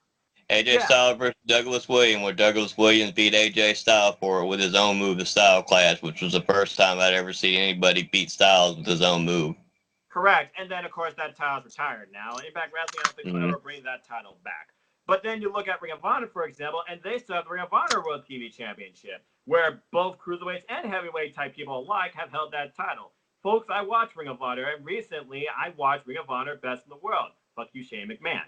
AJ Styles versus Douglas Williams, where Douglas Williams beat AJ Styles for it with his own move, the Style Clash, which was the first time I'd ever seen anybody beat Styles with his own move. Correct. And then, of course, that title's retired now. Impact Wrestling, I don't think will ever bring that title back. But then you look at Ring of Honor, for example, and they still have the Ring of Honor World TV Championship, where both cruiserweights and heavyweight type people alike have held that title. Folks, I watch Ring of Honor, and recently I watched Ring of Honor Best in the World. Fuck you, Shane McMahon.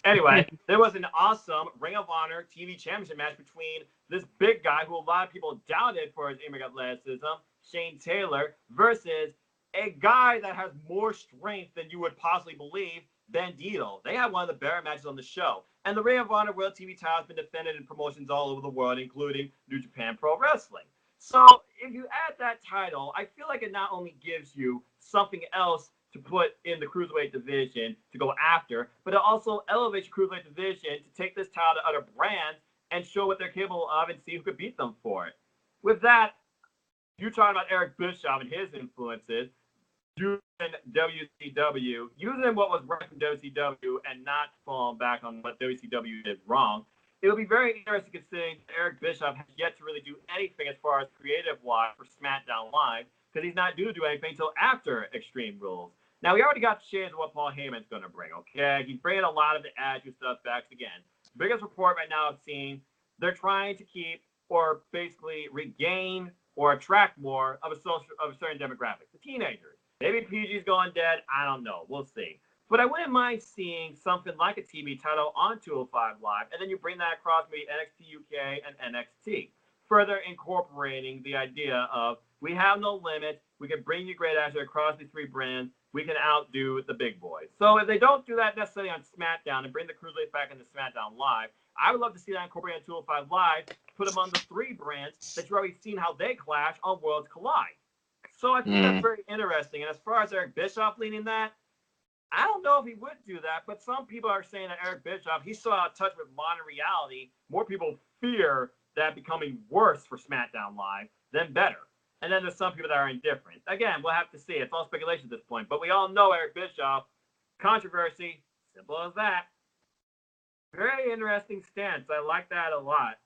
Anyway, there was an awesome Ring of Honor TV Championship match between this big guy who a lot of people doubted for his in-ring athleticism, Shane Taylor, versus a guy that has more strength than you would possibly believe, Bandito. They had one of the better matches on the show. And the Ring of Honor World TV title has been defended in promotions all over the world, including New Japan Pro Wrestling. So if you add that title, I feel like it not only gives you something else to put in the cruiserweight division to go after, but it also elevates your cruiserweight division to take this title to other brands and show what they're capable of and see who could beat them for it. With that, you're talking about Eric Bischoff and his influences, using WCW, using what was right from WCW and not falling back on what WCW did wrong. It'll be very interesting considering Eric Bischoff has yet to really do anything as far as creative-wise for SmackDown Live, because he's not due to do anything until after Extreme Rules. Now, we already got shades of what Paul Heyman's going to bring, okay? He's bringing a lot of the attitude stuff back again. Biggest report right now I've seen, they're trying to keep or basically regain or attract more of a certain demographic, the teenagers. Maybe PG's going dead. I don't know. We'll see. But I wouldn't mind seeing something like a TV title on 205 Live, and then you bring that across maybe NXT UK and NXT, further incorporating the idea of we have no limit. We can bring you great action across these three brands. We can outdo the big boys. So if they don't do that necessarily on SmackDown and bring the Cruiserweights back into SmackDown Live, I would love to see that incorporated on 205 Live, put them on the three brands that you've already seen how they clash on Worlds Collide. So I think that's very interesting. And as far as Eric Bischoff leading that, I don't know if he would do that, but some people are saying that Eric Bischoff, he's so out of touch with modern reality, more people fear that becoming worse for SmackDown Live than better. And then there's some people that are indifferent. Again, we'll have to see. It's all speculation at this point. But we all know Eric Bischoff, controversy, simple as that. Very interesting stance. I like that a lot.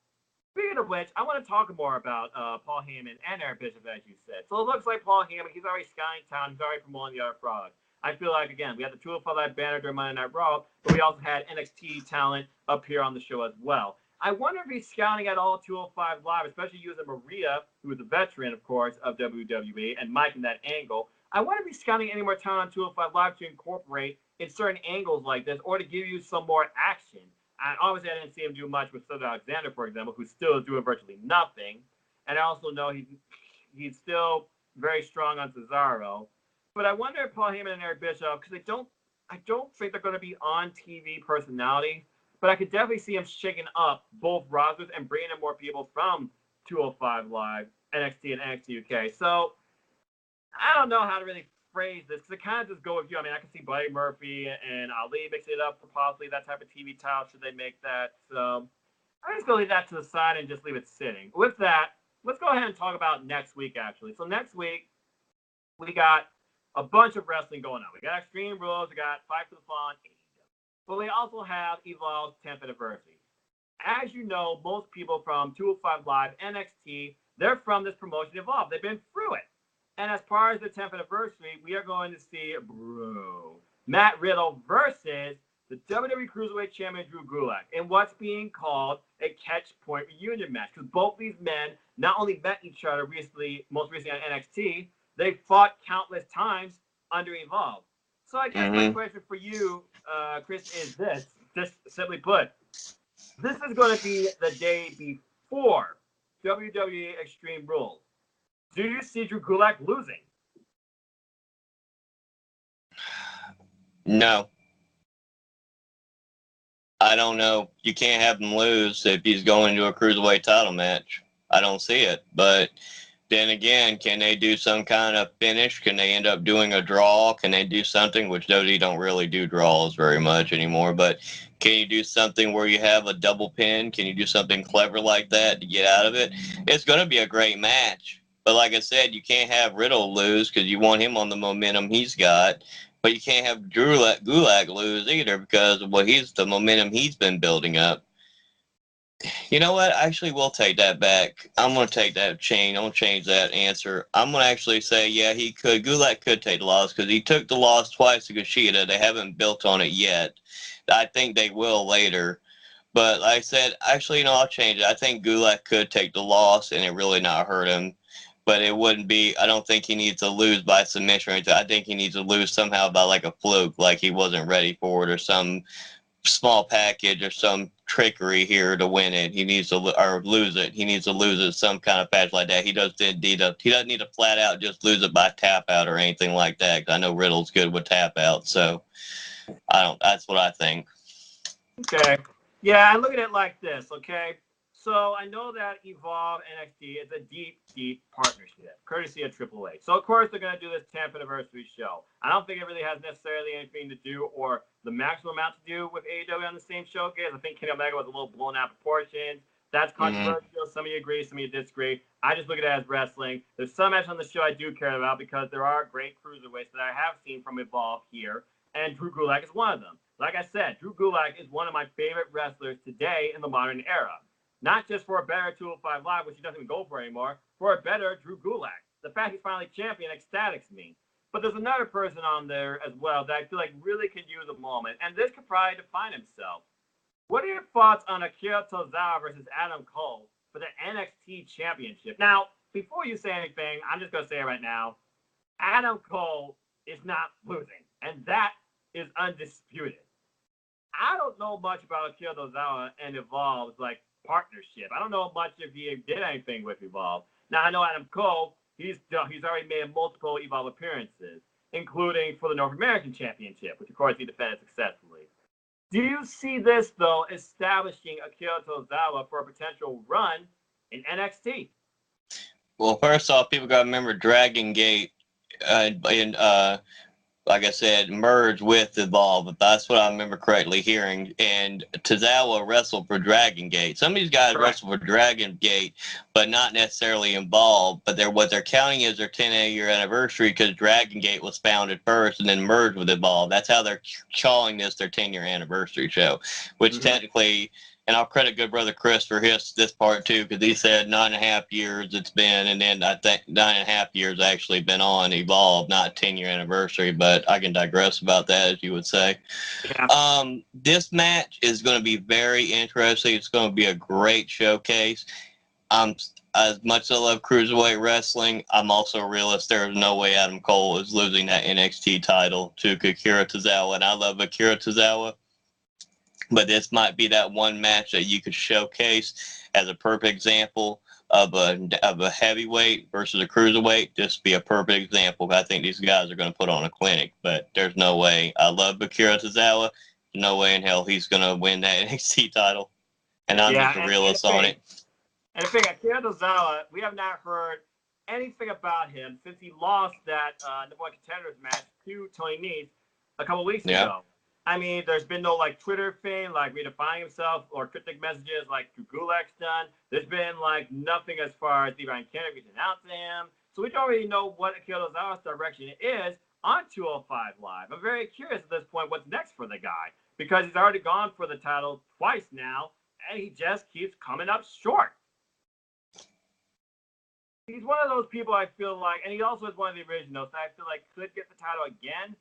Speaking of which, I want to talk more about Paul Heyman and Eric Bischoff, as you said. So it looks like Paul Heyman, he's already scouting town. He's already promoting the other products. I feel like, again, we had the 205 Live banner during Monday Night Raw, but we also had NXT talent up here on the show as well. I wonder if he's scouting at all 205 Live, especially using Maria, who is a veteran, of course, of WWE, and Mike in that angle. I wonder if he's scouting any more talent on 205 Live to incorporate in certain angles like this, or to give you some more action. And obviously, I didn't see him do much with Cedric Alexander, for example, who's still doing virtually nothing. and I also know he's still very strong on Cesaro. But I wonder if Paul Heyman and Eric Bischoff, because I don't think they're going to be on TV personality, but I could definitely see him shaking up both rosters and bringing in more people from 205 Live, NXT, and NXT UK. So I don't know how to really phrase this because it kind of just go with you. I mean, I can see Buddy Murphy and Ali mixing it up for possibly that type of TV title should they make that. So I'm just going to leave that to the side and just leave it sitting. With that, let's go ahead and talk about next week, actually. So next week, we got a bunch of wrestling going on. We got Extreme Rules, we got Fight for the Fallen, but we also have Evolve's 10th anniversary. As you know, most people from 205 Live, NXT, they're from this promotion Evolve. They've been through it. And as far as the 10th anniversary, we are going to see Matt Riddle versus the WWE Cruiserweight Champion Drew Gulak in what's being called a catch point reunion match. Because both these men not only met each other most recently on NXT, they fought countless times under Evolve. So I guess my question for you, Chris, is this. Just simply put, this is going to be the day before WWE Extreme Rules. Do you see Drew Gulak losing? No. I don't know. You can't have him lose if he's going to a cruiserweight title match. I don't see it. But then again, can they do some kind of finish? Can they end up doing a draw? Can they do something, which WWE don't really do draws very much anymore, but can you do something where you have a double pin? Can you do something clever like that to get out of it? It's going to be a great match. But like I said, you can't have Riddle lose because you want him on the momentum he's got. But you can't have Drew Gulak lose either because he's the momentum he's been building up. You know what? Actually, we'll take that back. I'm going to take that change. I'm going to change that answer. I'm going to actually say, yeah, he could. Gulak could take the loss because he took the loss twice to Kushida. They haven't built on it yet. I think they will later. But like I said, actually, I'll change it. I think Gulak could take the loss and it really not hurt him. But it wouldn't be, I don't think he needs to lose by submission or anything. I think he needs to lose somehow by like a fluke, like he wasn't ready for it or some small package or some trickery here to win it. He needs to lose it. He needs to lose it some kind of fashion like that. He doesn't need to flat out just lose it by tap out or anything like that. I know Riddle's good with tap out, so that's what I think. Okay. Yeah, I look at it like this, okay? So I know that Evolve NXT is a deep, deep partnership, courtesy of AAA. So, of course, they're going to do this 10th anniversary show. I don't think it really has necessarily anything to do or the maximum amount to do with AEW on the same showcase. I think Kenny Omega was a little blown out of proportions. That's controversial. Some of you agree, some of you disagree. I just look at it as wrestling. There's some matches on the show I do care about because there are great cruiserweights that I have seen from Evolve here, and Drew Gulak is one of them. Like I said, Drew Gulak is one of my favorite wrestlers today in the modern era. Not just for a better 205 Live, which he doesn't even go for anymore, for a better Drew Gulak. The fact he's finally champion ecstatics me. But there's another person on there as well that I feel like really could use a moment, and this could probably define himself. What are your thoughts on Akira Tozawa versus Adam Cole for the NXT Championship? Now, before you say anything, I'm just going to say it right now. Adam Cole is not losing, and that is undisputed. I don't know much about Akira Tozawa and Evolve's partnership. I don't know much if he did anything with Evolve. Now, I know Adam Cole, he's already made multiple Evolve appearances, including for the North American Championship, which, of course, he defended successfully. Do you see this, though, establishing Akira Tozawa for a potential run in NXT? Well, first off, people got to remember Dragon Gate like I said, merged with Evolve, if that's what I remember correctly hearing. And Tozawa wrestled for Dragon Gate. Some of these guys wrestle for Dragon Gate, but not necessarily involved. But what they're counting is their 10-year anniversary because Dragon Gate was founded first and then merged with Evolve. That's how they're calling this their 10-year anniversary show, which technically, and I'll credit good brother Chris for this part too, because he said 9.5 years it's been, and then I think 9.5 years actually been on Evolve, not 10-year anniversary, but I can digress about that, as you would say. Yeah. This match is going to be very interesting. It's going to be a great showcase. As much as I love Cruiserweight Wrestling, I'm also a realist. There is no way Adam Cole is losing that NXT title to Akira Tozawa, and I love Akira Tozawa. But this might be that one match that you could showcase as a perfect example of a heavyweight versus a cruiserweight, this would be a perfect example. I think these guys are going to put on a clinic, but there's no way. I love Akira Tozawa. No way in hell he's going to win that NXT title. And I'm just a realist on it. And I think Akira Tozawa, we have not heard anything about him since he lost that number one contenders match to Tony Nese a couple weeks ago. I mean, there's been no like Twitter thing, like redefining himself or cryptic messages like Drew Gulak's done. There's been like nothing as far as Brian Kendrick reaching out to him. So we don't already know what Akira Tozawa's direction is on 205 Live. I'm very curious at this point what's next for the guy, because he's already gone for the title twice now, and he just keeps coming up short. He's one of those people I feel like, and he also is one of the originals that I feel like could get the title again.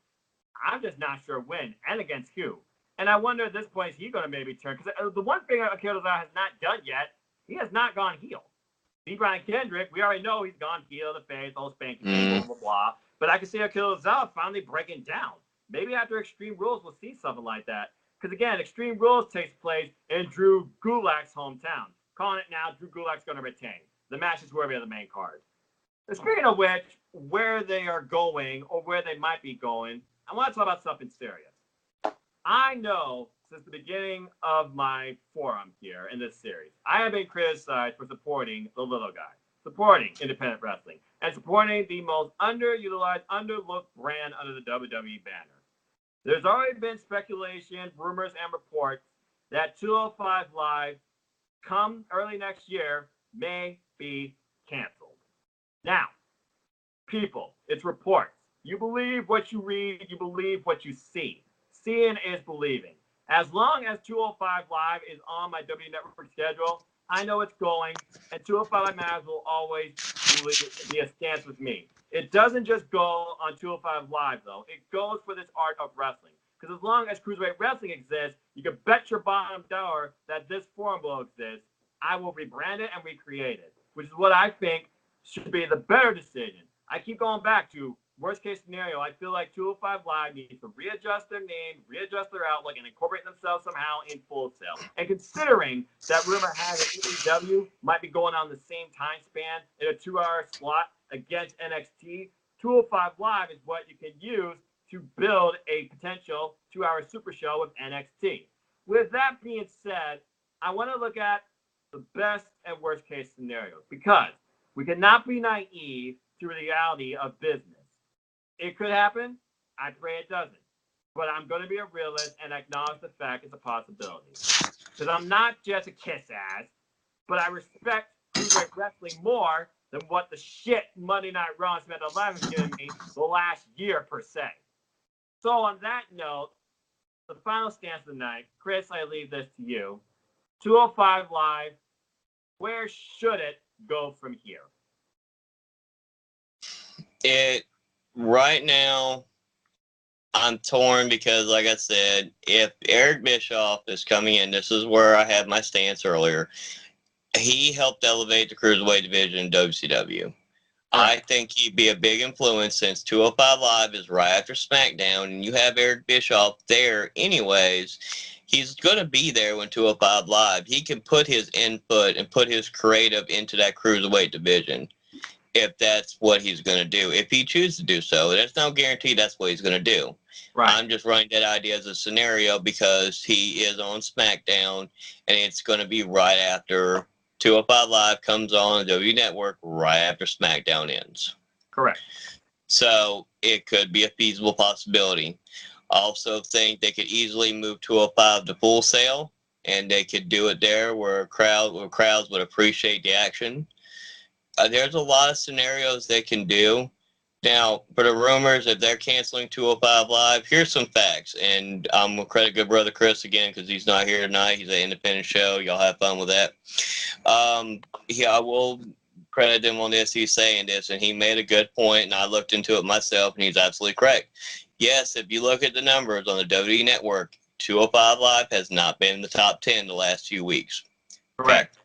I'm just not sure when and against who. And I wonder at this point, is he going to maybe turn? Because the one thing Akira Tozawa has not done yet, he has not gone heel. See, Brian Kendrick, we already know he's gone heel, the face, the whole spanky thing, blah, blah, blah. But I can see Akira Tozawa finally breaking down. Maybe after Extreme Rules, we'll see something like that. Because again, Extreme Rules takes place in Drew Gulak's hometown. Calling it now, Drew Gulak's going to retain. The matches where we have the main card. Speaking of which, where they are going or where they might be going, I want to talk about something serious. I know since the beginning of my forum here in this series, I have been criticized for supporting the little guy, supporting independent wrestling, and supporting the most underutilized, underlooked brand under the WWE banner. There's already been speculation, rumors, and reports that 205 Live, come early next year, may be canceled. Now, people, it's reports. You believe what you read, you believe what you see. Seeing is believing. As long as 205 Live is on my W Network schedule, I know it's going, and 205 Live Matters will always be a stance with me. It doesn't just go on 205 Live, though. It goes for this art of wrestling. Because as long as Cruiserweight Wrestling exists, you can bet your bottom dollar that this forum will exist. I will rebrand it and recreate it, which is what I think should be the better decision. I keep going back to worst case scenario. I feel like 205 Live needs to readjust their name, readjust their outlook, and incorporate themselves somehow in Full Sail. And considering that rumor has that AEW might be going on the same time span in a 2-hour slot against NXT, 205 Live is what you can use to build a potential 2-hour super show with NXT. With that being said, I want to look at the best and worst case scenarios, because we cannot be naive to the reality of business. It could happen. I pray it doesn't. But I'm going to be a realist and acknowledge the fact it's a possibility. Because I'm not just a kiss ass, but I respect Cruiserweight Wrestling more than what the shit Monday Night Raw and SmackDown Live has given me the last year, per se. So on that note, the final stance of the night, Chris, I leave this to you. 205 Live, where should it go from here? Right now, I'm torn because, like I said, if Eric Bischoff is coming in, this is where I had my stance earlier. He helped elevate the Cruiserweight division in WCW. I think he'd be a big influence since 205 Live is right after SmackDown, and you have Eric Bischoff there anyways. He's going to be there when 205 Live. He can put his input and put his creative into that Cruiserweight division if that's what he's going to do. If he chooses to do so, there's no guarantee that's what he's going to do. Right. I'm just running that idea as a scenario because he is on SmackDown, and it's going to be right after 205 Live comes on the W Network right after SmackDown ends. Correct. So it could be a feasible possibility. Also think they could easily move 205 to Full Sail, and they could do it there where crowds would appreciate the action. There's a lot of scenarios they can do. Now, for the rumors that they're canceling 205 Live, here's some facts. And I'm going to credit good brother Chris again because he's not here tonight. He's an independent show. Y'all have fun with that. I will credit him on this. He's saying this, and he made a good point, and I looked into it myself, and he's absolutely correct. Yes, if you look at the numbers on the WWE Network, 205 Live has not been in the top 10 the last few weeks. Correct.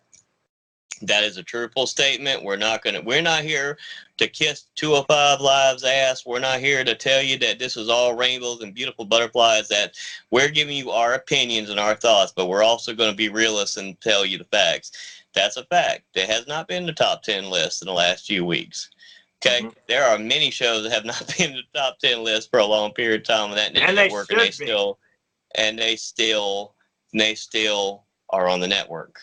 That is a truthful statement. We're not here to kiss 205 Live's ass. We're not here to tell you that this is all rainbows and beautiful butterflies. That we're giving you our opinions and our thoughts, but we're also going to be realists and tell you the facts. That's a fact. It has not been the top 10 list in the last few weeks. Okay, there are many shows that have not been in the top 10 list for a long period of time on that network, and they still are on the network.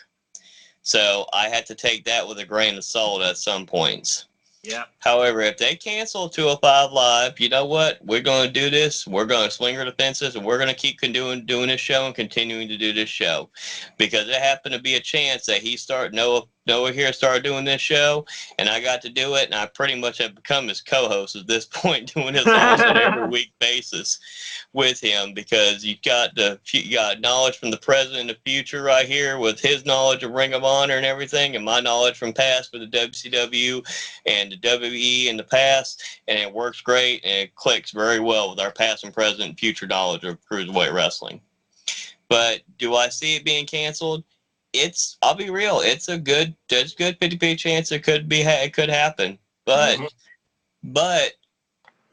So I had to take that with a grain of salt at some points. Yeah. However, if they cancel 205 Live, you know what? We're going to do this. We're going to swing for the fences, and we're going to keep doing this show and continuing to do this show, because it happened to be a chance that Noah here started doing this show, and I got to do it, and I pretty much have become his co-host at this point, doing this almost on every week basis with him, because you got knowledge from the present and the future right here with his knowledge of Ring of Honor and everything, and my knowledge from past for the WCW and the WWE in the past, and it works great, and it clicks very well with our past and present and future knowledge of Cruiserweight Wrestling. But do I see it being canceled? I'll be real. There's a good 50-50 chance it could happen. But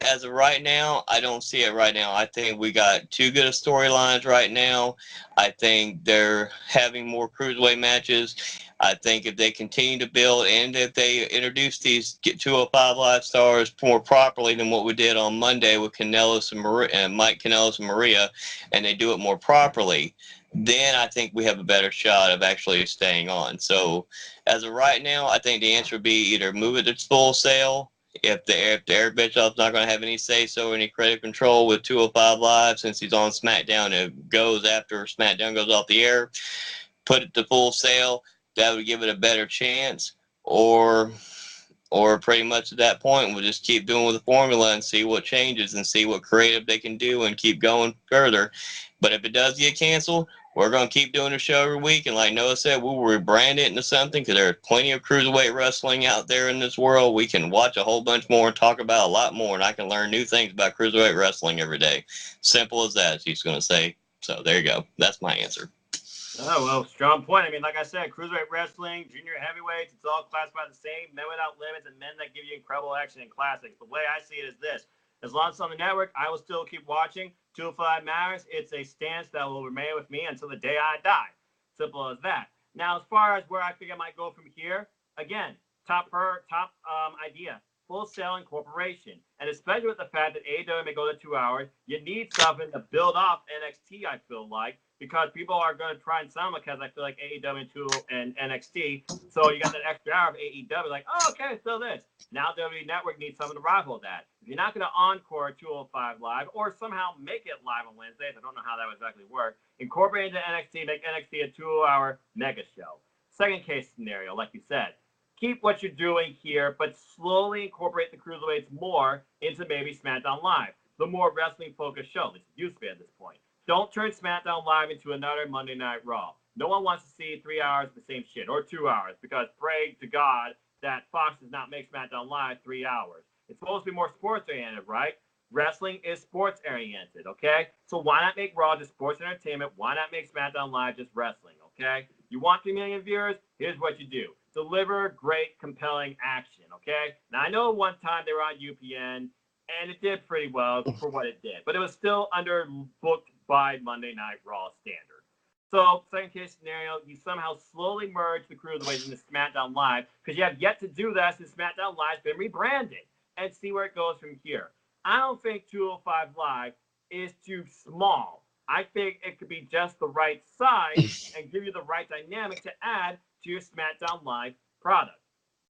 as of right now, I don't see it right now. I think we got too good of storylines right now. I think they're having more cruiserweight matches. I think if they continue to build and if they introduce these 205 Live stars more properly than what we did on Monday with Kanellis and Mike Kanellis and Maria, and they do it more properly, then I think we have a better shot of actually staying on. So as of right now, I think the answer would be either move it to Full Sail. If Eric Bischoff's not going to have any say-so, any creative control with 205 Live, since he's on SmackDown, it goes after SmackDown goes off the air, put it to Full Sail. That would give it a better chance. Or pretty much at that point, we'll just keep doing with the formula and see what changes and see what creative they can do and keep going further. But if it does get canceled, we're going to keep doing the show every week. And like Noah said, we'll rebrand it into something, because there's plenty of cruiserweight wrestling out there in this world. We can watch a whole bunch more and talk about a lot more. And I can learn new things about cruiserweight wrestling every day. Simple as that, he's going to say. So there you go. That's my answer. Oh, well, strong point. I mean, like I said, cruiserweight wrestling, junior heavyweights, it's all classified the same. Men without limits and men that give you incredible action and classics. The way I see it is this. As long as it's on the network, I will still keep watching. 205 matters. It's a stance that will remain with me until the day I die. Simple as that. Now, as far as where I think I might go from here, again, top idea, Full Sail Incorporation. And especially with the fact that AEW may go to 2 hours, you need something to build off NXT, I feel like, because people are going to try and simulcast, I feel like, AEW and NXT. So you got that extra hour of AEW, like, oh, okay, so this. Now WWE Network needs something to rival that. If you're not going to encore 205 Live or somehow make it live on Wednesdays, I don't know how that would exactly work, incorporate into NXT, make NXT a 2-hour mega show. Second case scenario, like you said, keep what you're doing here, but slowly incorporate the cruiserweights more into maybe SmackDown Live, the more wrestling-focused show, at least it used to be at this point. Don't turn SmackDown Live into another Monday Night Raw. No one wants to see 3 hours of the same shit, or 2 hours, because pray to God that Fox does not make SmackDown Live 3 hours. It's supposed to be more sports-oriented, right? Wrestling is sports-oriented, okay? So why not make Raw just sports entertainment? Why not make SmackDown Live just wrestling, okay? You want 3 million viewers? Here's what you do. Deliver great, compelling action, okay? Now, I know one time they were on UPN, and it did pretty well for what it did, but it was still underbooked by Monday Night Raw standard. So, second case scenario, you somehow slowly merge the cruiserweights into SmackDown Live, because you have yet to do that since SmackDown Live's been rebranded, and see where it goes from here. I don't think 205 Live is too small. I think it could be just the right size and give you the right dynamic to add to your SmackDown Live product.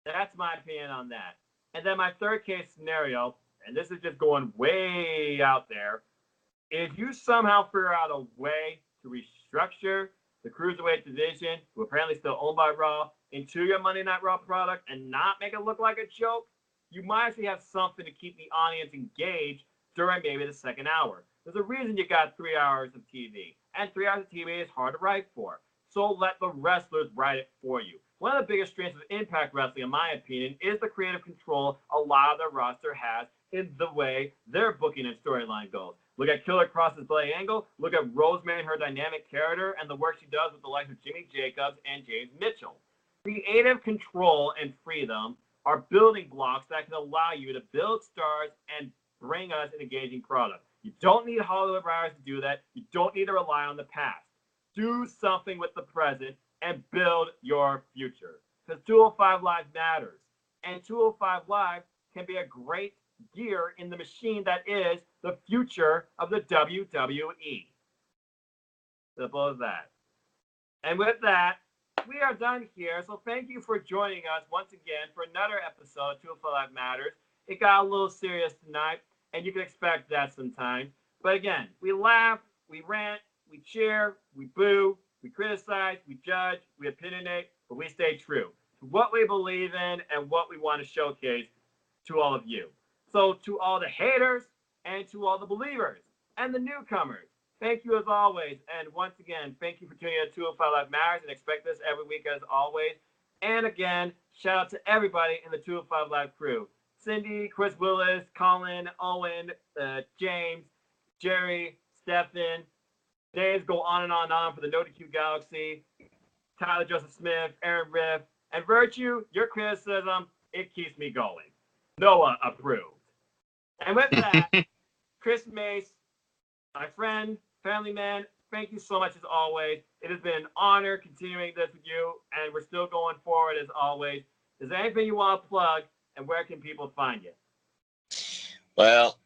That's my opinion on that. And then my third case scenario, and this is just going way out there, if you somehow figure out a way to restructure the Cruiserweight division, who apparently still owned by Raw, into your Monday Night Raw product and not make it look like a joke, you might actually have something to keep the audience engaged during maybe the second hour. There's a reason you got 3 hours of TV, and 3 hours of TV is hard to write for. So let the wrestlers write it for you. One of the biggest strengths of Impact Wrestling, in my opinion, is the creative control a lot of their roster has in the way their booking and storyline goes. Look at Killer Kross's Bloody Angle. Look at Rosemary and her dynamic character and the work she does with the likes of Jimmy Jacobs and James Mitchell. Creative control and freedom are building blocks that can allow you to build stars and bring us an engaging product. You don't need Hollywood writers to do that. You don't need to rely on the past. Do something with the present and build your future. Because 205 Live matters. And 205 Live can be a great gear in the machine that is the future of the WWE. Simple as that. And with that, we are done here. So thank you for joining us once again for another episode of 205 Live Matters. It got a little serious tonight, and you can expect that sometimes. But again, we laugh, we rant, we cheer, we boo, we criticize, we judge, we opinionate, but we stay true to what we believe in and what we want to showcase to all of you. So to all the haters and to all the believers and the newcomers, thank you as always. And once again, thank you for tuning in to 205 Live Matters, and expect this every week as always. And again, shout out to everybody in the 205 Live crew. Cindy, Chris Willis, Colin, Owen, James, Jerry, Stephen. Days go on and on for the No DQ Galaxy. Tyler Joseph Smith, Aaron Riff, and Virtue, your criticism, it keeps me going. Noah approved. And with that, Chris Mace, my friend, family man, thank you so much as always. It has been an honor continuing this with you, and we're still going forward as always. Is there anything you want to plug, and where can people find you? Well,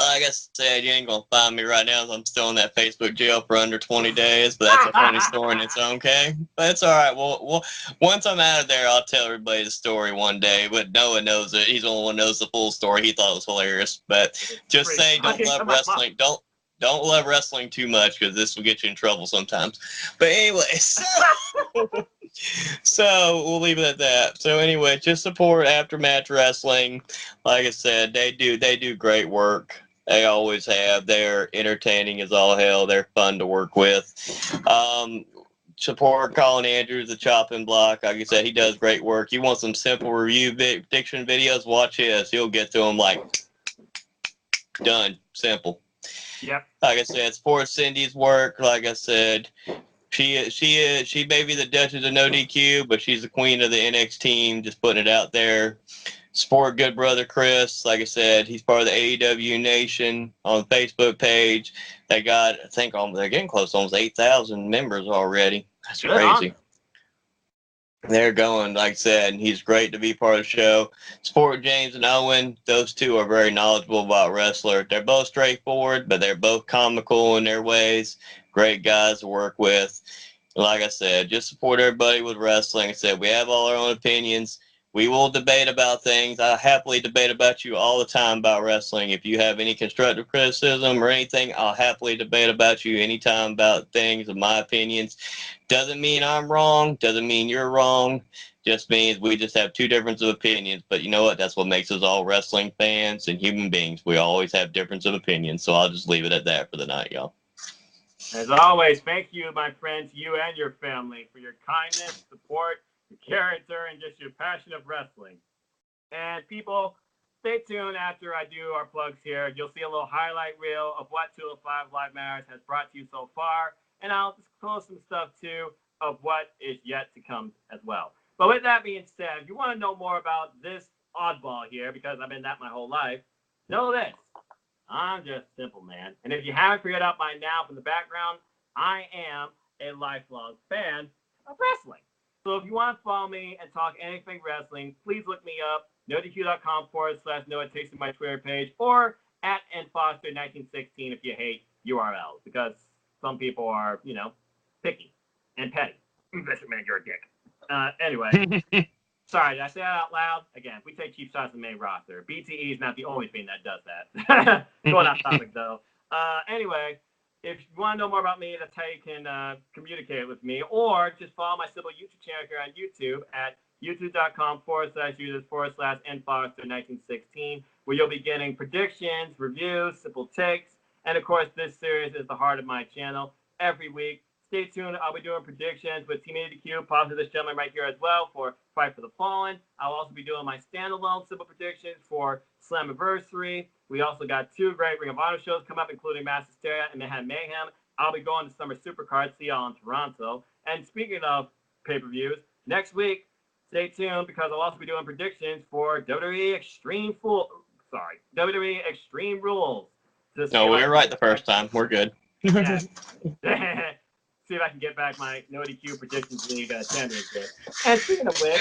like I said, you ain't gonna find me right now. I'm still in that Facebook jail for under 20 days, but that's a funny story in its own, okay? But it's all right. Well, once I'm out of there, I'll tell everybody the story one day. But Noah knows it. He's the only one who knows the full story. He thought it was hilarious. But just say don't love wrestling. Don't love wrestling too much, because this will get you in trouble sometimes. But anyway, so we'll leave it at that. So anyway, just support Aftermatch Wrestling. Like I said, they do great work. They always have. They're entertaining as all hell. They're fun to work with. Support Colin Andrews, the Chopping Block. Like I said, he does great work. You want some simple review prediction videos? Watch his. He'll get to them like done. Simple. Yep. Like I said, support Cindy's work. Like I said, she may be the Duchess of No DQ, but she's the queen of the NXT team. Just putting it out there. Support good brother Chris. Like I said, he's part of the AEW Nation on the Facebook page. They got, I think, they're getting close to almost 8,000 members already. That's crazy. They're going, like I said, and he's great to be part of the show. Support James and Owen. Those two are very knowledgeable about wrestler. They're both straightforward, but they're both comical in their ways. Great guys to work with. Like I said, just support everybody with wrestling. Like I said, we have all our own opinions. We will debate about things. I happily debate about you all the time about wrestling. If you have any constructive criticism or anything, I'll happily debate about you anytime about things and my opinions. Doesn't mean I'm wrong. Doesn't mean you're wrong. Just means we just have two differences of opinions. But you know what? That's what makes us all wrestling fans and human beings. We always have difference of opinions. So I'll just leave it at that for the night, y'all. As always, thank you, my friends, you and your family, for your kindness, support, your character, and just your passion of wrestling. And people, stay tuned after I do our plugs here. You'll see a little highlight reel of what 205 Live Matters has brought to you so far. And I'll disclose some stuff, too, of what is yet to come as well. But with that being said, if you want to know more about this oddball here, because I've been that my whole life, know this. I'm just a simple man. And if you haven't figured out by now from the background, I am a lifelong fan of wrestling. So if you want to follow me and talk anything wrestling, please look me up, NoDQ.com/Noah Takes to my Twitter page, or at nfoster1916 if you hate URLs, because some people are, picky and petty. Mr. Man, you're a dick. Anyway. Sorry, did I say that out loud? Again, we take cheap shots in the main roster. BTE is not the only thing that does that. Going off topic, though. Anyway, if you want to know more about me, that's how you can communicate with me. Or just follow my simple YouTube channel here on YouTube at youtube.com/users/nfoster1916, where you'll be getting predictions, reviews, simple takes. And, of course, this series is the heart of my channel every week. Stay tuned. I'll be doing predictions with Team ADQ, possibly this gentleman right here as well, for Fight for the Fallen. I'll also be doing my standalone simple predictions for Slammiversary. We also got two great Ring of Honor shows come up, including Mass Hysteria and Mayhem. I'll be going to Summer Supercard. See y'all in Toronto. And speaking of pay-per-views, Next week, stay tuned because I'll also be doing predictions for WWE Extreme Rules. No, we were right the first time. We're good. Yeah. See if I can get back my No DQ Predictions League championship. And speaking of which,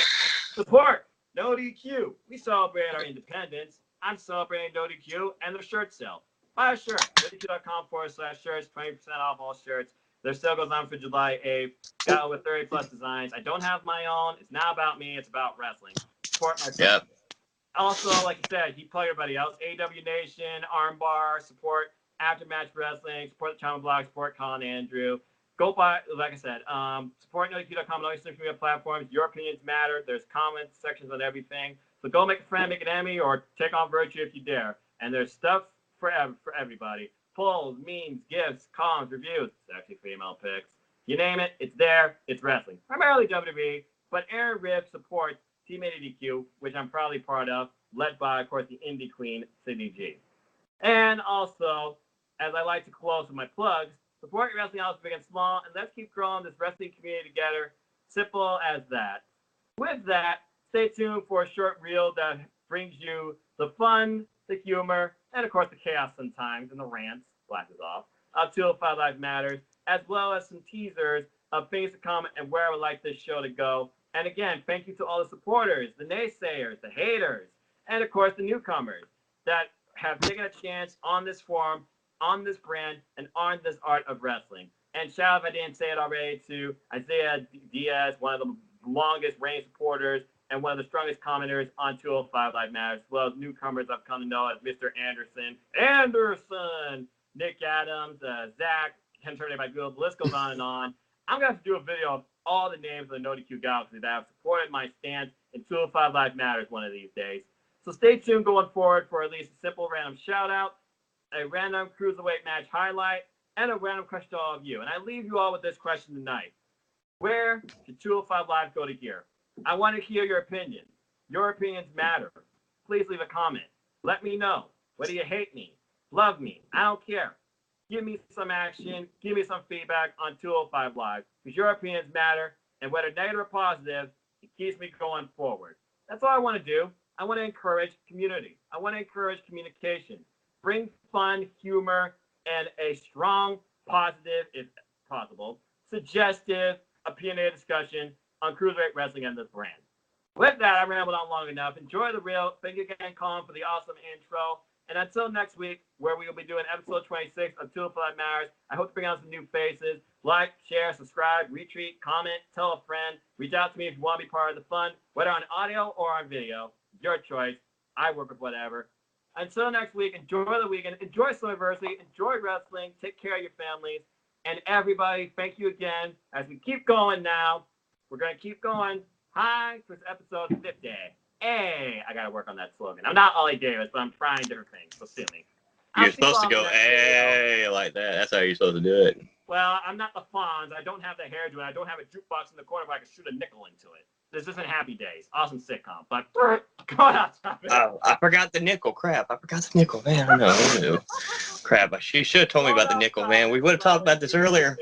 support No DQ. We celebrate our independence. I'm celebrating No DQ and their shirt sale. Buy a shirt. NoDQ.com/shirts. 20% off all shirts. Their sale goes on for July 8th. Got over 30 plus designs. I don't have my own. It's not about me. It's about wrestling. Support my friends. Yep. Also, like you said, you plug everybody else. AW Nation, Armbar, support Aftermatch Wrestling, support the Channel Blog, support Colin Andrew. Go buy, like I said, support NoDQ.com on all your social media platforms. Your opinions matter. There's comments sections on everything. So go make a friend, make an enemy, or take on virtue if you dare. And there's stuff for everybody. Polls, memes, gifts, columns, reviews, sexy female pics. You name it, it's there. It's wrestling. Primarily WWE, but Aaron Ribb supports Team ADQ, which I'm proudly part of, led by, of course, the indie queen, Sydney G. And also, as I like to close with my plugs, support your wrestling house big and small, and let's keep growing this wrestling community together. Simple as that. With that, stay tuned for a short reel that brings you the fun, the humor, and of course the chaos sometimes, and the rants, glasses off, of 205 Live Matters, as well as some teasers of things to come and where I would like this show to go. And again, thank you to all the supporters, the naysayers, the haters, and of course the newcomers that have taken a chance on this forum, on this brand, and on this art of wrestling. And shout out, if I didn't say it already, to Isaiah Diaz, one of the longest reigning supporters and one of the strongest commenters on 205 Live Matters, as well as newcomers I've come to know as Mr. Anderson, Nick Adams, Zach, Ken Turner by Google, the list goes on and on. I'm going to have to do a video of all the names of the No DQ Galaxy that have supported my stance in 205 Live Matters one of these days. So stay tuned going forward for at least a simple random shout out, a random cruiserweight match highlight, and a random question to all of you. And I leave you all with this question tonight. Where should 205 Live go to here? I want to hear your opinions. Your opinions matter. Please leave a comment. Let me know. Whether you hate me, love me, I don't care. Give me some action. Give me some feedback on 205 Live, because your opinions matter, and whether negative or positive, it keeps me going forward. That's all I want to do. I want to encourage community. I want to encourage communication. Bring fun, humor, and a strong, positive, if possible, suggestive, opinionated discussion on Cruiserweight Wrestling and this brand. With that, I rambled on long enough. Enjoy the reel. Thank you again, Colin, for the awesome intro. And until next week, where we will be doing episode 26 of 205 Matters, I hope to bring out some new faces. Like, share, subscribe, retweet, comment, tell a friend. Reach out to me if you want to be part of the fun, whether on audio or on video. Your choice. I work with whatever. Until next week, enjoy the weekend. Enjoy Slammiversary. Enjoy wrestling. Take care of your families. And everybody, thank you again. As we keep going now, we're going to keep going. Hi, for episode 50. Hey, I got to work on that slogan. I'm not Ollie Davis, but I'm trying different things, so sue me. You're supposed to go, hey, like that. That's how you're supposed to do it. Well, I'm not the Fonz. I don't have the hairdo, and I don't have a jukebox in the corner where I can shoot a nickel into it. This isn't Happy Days. Awesome sitcom. But going on topic. Oh, I forgot the nickel. Crap. I forgot the nickel, man. I know. Crap. She should have told me about the nickel, man. We would have talked about this earlier.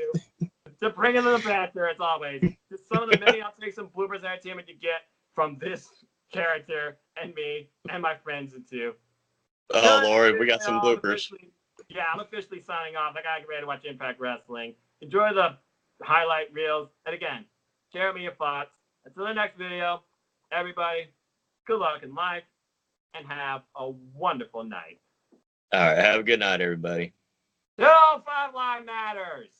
To bring in the banter, as always. Just some of the many outtakes and bloopers entertainment you get from this character and me and my friends and too. Oh, Lord. We got some bloopers. I'm officially signing off. I got to get ready to watch Impact Wrestling. Enjoy the highlight reels. And again, share me your thoughts. Until the next video, everybody, good luck in life and have a wonderful night. All right. Have a good night, everybody. 205 Live Matters.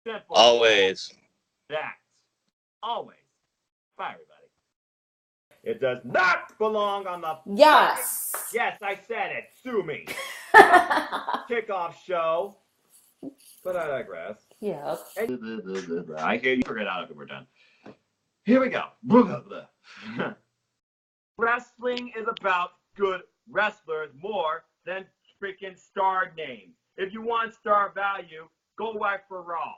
Simple. Always. That's always. Bye, everybody. It does not belong on the... Yes. Yes, I said it. Sue me. Kickoff show. But I digress. Yep. I hear you. Figure it out after we're done. Here we go. Wrestling is about good wrestlers more than freaking star names. If you want star value, go work for Raw.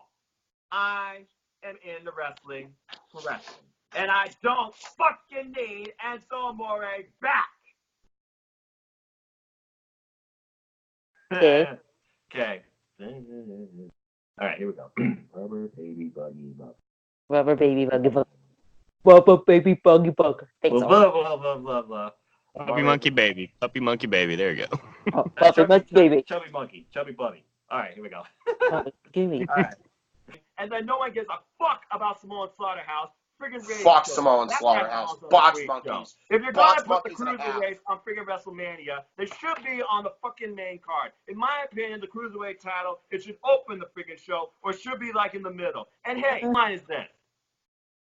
I am in the wrestling for wrestling. And I don't fucking need Enzo Amore back. Okay. Okay. All right, here we go. Rubber baby buggy bug. Rubber baby buggy bug. Bubba baby buggy bugger. Thanks, Blah, Owen. blah, blah, blah, blah. Puppy monkey baby. Puppy monkey baby. There you go. Puppy monkey baby. Chubby monkey. Chubby bubby. All right, here we go. Give me. All right. And then no one gives a fuck about Samoan Slaughterhouse. Friggin' radio Fuck show. Samoan That Slaughterhouse. guy's on Box the freak monkeys. show. If you're Box gonna put the monkeys and a half. cruiserweights on friggin' WrestleMania, they should be on the fucking main card. In my opinion, the cruiserweight title, it should open the friggin' show, or it should be like in the middle. And hey, mine is this: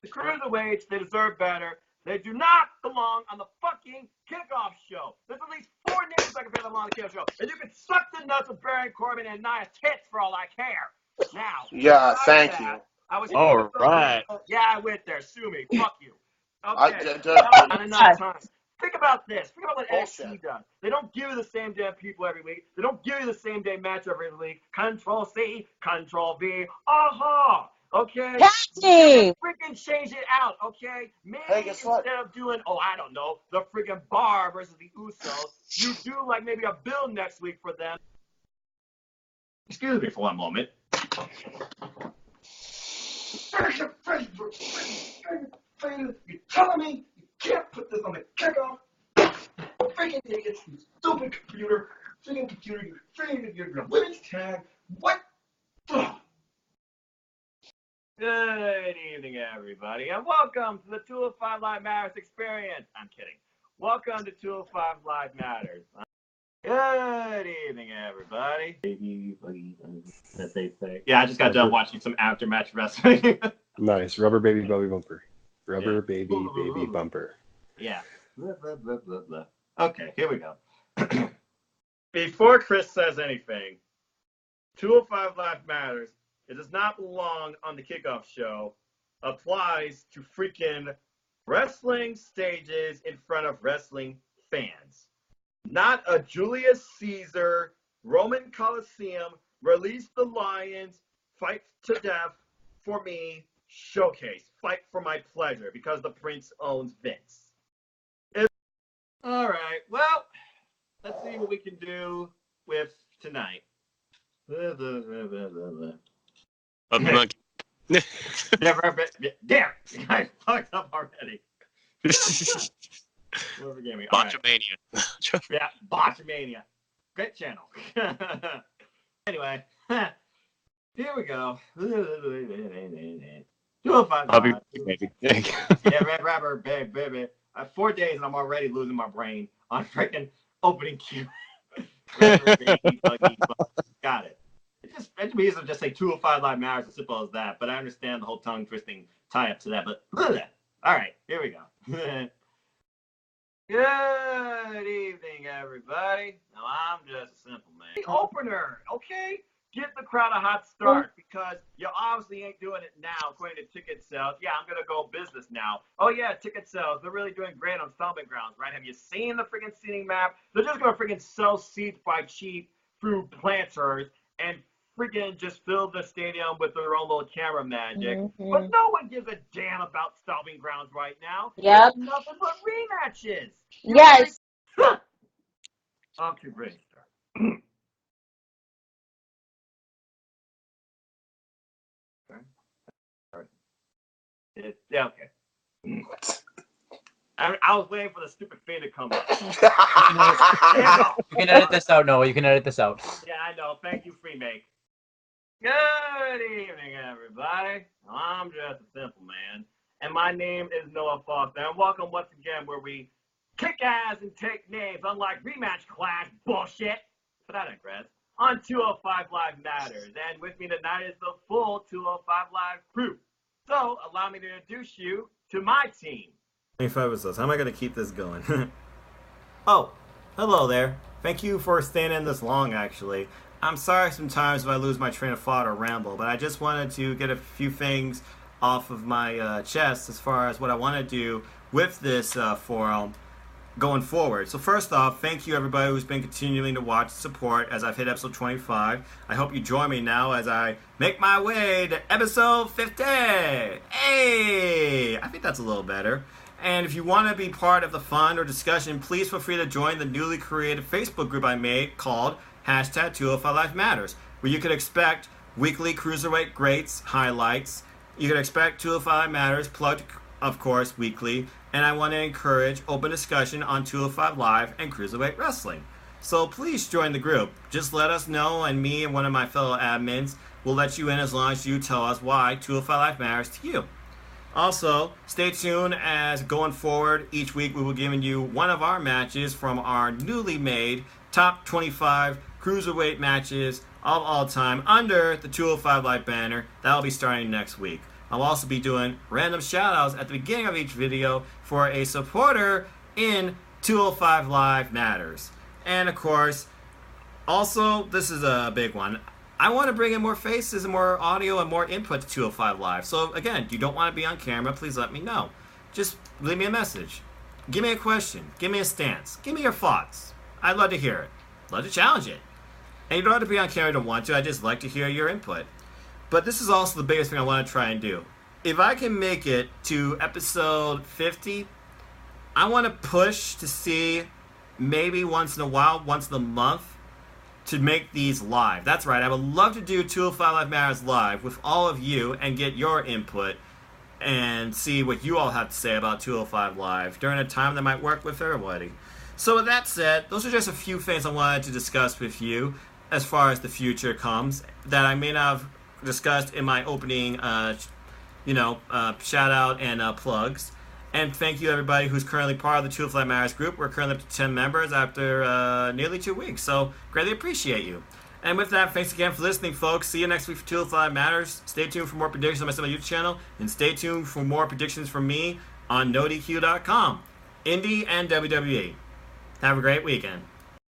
the cruiserweights, they deserve better. They do not belong on the fucking kickoff show. There's at least 4 names I can put them on the kickoff show. And you can suck the nuts with Baron Corbin and Nia Tits for all I care. Now, Yeah, besides thank that, you. I was All right. Yeah, I went there. Sue me. Fuck you. I Okay. did- Not enough time. Think about this. Think about what Bullshit. NXT does. They don't give you the same damn people every week. They don't give you the same damn match every week. Control C, Control V. Aha! Okay? Tag team. Freaking change it out, okay? Maybe Hey, guess what? instead of doing, I don't know, the freaking Bar versus the Usos, you do like maybe a bill next week for them. Excuse me for one moment. You're telling me you can't put this on the kickoff? Freaking idiots, you stupid computer. Freaking computer, you freaking your women's tag. What? Ugh. Good evening, everybody, and welcome to the 205 Live Matters experience. I'm kidding. Welcome to 205 Live Matters. Good evening, everybody. As they say. Yeah, I just got done watching some after-match wrestling. Nice. Rubber baby bubby bumper. Rubber baby baby bumper. Yeah. Blah, blah, blah, blah, blah. Okay, here we go. Before Chris says anything, 205 Live Matters. It does not belong on the kickoff show. Applies to freaking wrestling stages in front of wrestling fans. Not a Julius Caesar, Roman Coliseum, release the lions, fight to death for me, showcase, fight for my pleasure because the prince owns Vince. All right, well, let's see what we can do with tonight. Puppy monkey. Damn, you guys fucked up already. Whoever gave me. All right. Botchamania. Yeah, Botchamania. Great channel. Anyway, here we go. 205 Puppy Live. monkey baby. Yeah, red rubber, baby. 4 days and I'm already losing my brain on freaking opening cue. Rubber, baby, buggy, got it. It to me is just say 205 Live Matters, as simple as that. But I understand the whole tongue twisting tie up to that. But all right, here we go. Good evening, everybody. Now I'm just a simple man. The opener, okay? Get the crowd a hot start because you obviously ain't doing it now according to ticket sales. Yeah, I'm gonna go business now. Oh yeah, ticket sales. They're really doing great on Stomping Grounds, right? Have you seen the freaking seating map? They're just gonna freaking sell seats by cheap through planters and freaking just fill the stadium with their own little camera magic. Mm-hmm. But no one gives a damn about Stomping Grounds right now. Yep. It's nothing but rematches. Yes. Okay, great. Okay. Yeah, okay. I was waiting for the stupid fan to come up. You can edit this out, Noah. You can edit this out. Yeah, I know. Thank you, Freemake. Good evening, everybody. I'm just a simple man, and my name is Noah Foster. And welcome once again where we kick ass and take names, unlike Rematch Clash bullshit. But I digress. On 205 Live Matters, and with me tonight is the full 205 Live crew. So, allow me to introduce you to my team. 25 episodes. How am I going to keep this going? Oh, hello there. Thank you for staying in this long, actually. I'm sorry sometimes if I lose my train of thought or ramble, but I just wanted to get a few things off of my chest as far as what I want to do with this forum going forward. So first off, thank you everybody who's been continuing to watch and support as I've hit episode 25. I hope you join me now as I make my way to episode 50. Hey! I think that's a little better. And if you want to be part of the fun or discussion, please feel free to join the newly created Facebook group I made called hashtag 205 Life Matters, where you can expect weekly Cruiserweight Greats highlights. You can expect 205 Matters plugged of course, weekly, and I want to encourage open discussion on 205 Live and Cruiserweight Wrestling. So please join the group. Just let us know, and me and one of my fellow admins will let you in as long as you tell us why 205 Live matters to you. Also, stay tuned as going forward, each week we will be giving you one of our matches from our newly made top 25 Cruiserweight matches of all time under the 205 Live banner. That will be starting next week. I'll also be doing random shoutouts at the beginning of each video for a supporter in 205 Live Matters. And of course, also, this is a big one. I want to bring in more faces and more audio and more input to 205 Live. So again, if you don't want to be on camera, please let me know. Just leave me a message. Give me a question. Give me a stance. Give me your thoughts. I'd love to hear it. Love to challenge it. And you don't have to be on camera if you don't want to. I just like to hear your input. But this is also the biggest thing I want to try and do. If I can make it to episode 50, I want to push to see maybe once in a while, once in a month, to make these live. That's right. I would love to do 205 Live Matters live with all of you and get your input and see what you all have to say about 205 Live during a time that might work with everybody. So with that said, those are just a few things I wanted to discuss with you as far as the future comes that I may not have discussed in my opening, shout out and plugs. And thank you everybody who's currently part of the 205 Matters group. We're currently up to 10 members after nearly 2 weeks, so greatly appreciate you. And with that, thanks again for listening, folks. See you next week for 205 Matters. Stay tuned for more predictions on my YouTube channel, and stay tuned for more predictions from me on NoDQ.com, Indie and WWE. Have a great weekend.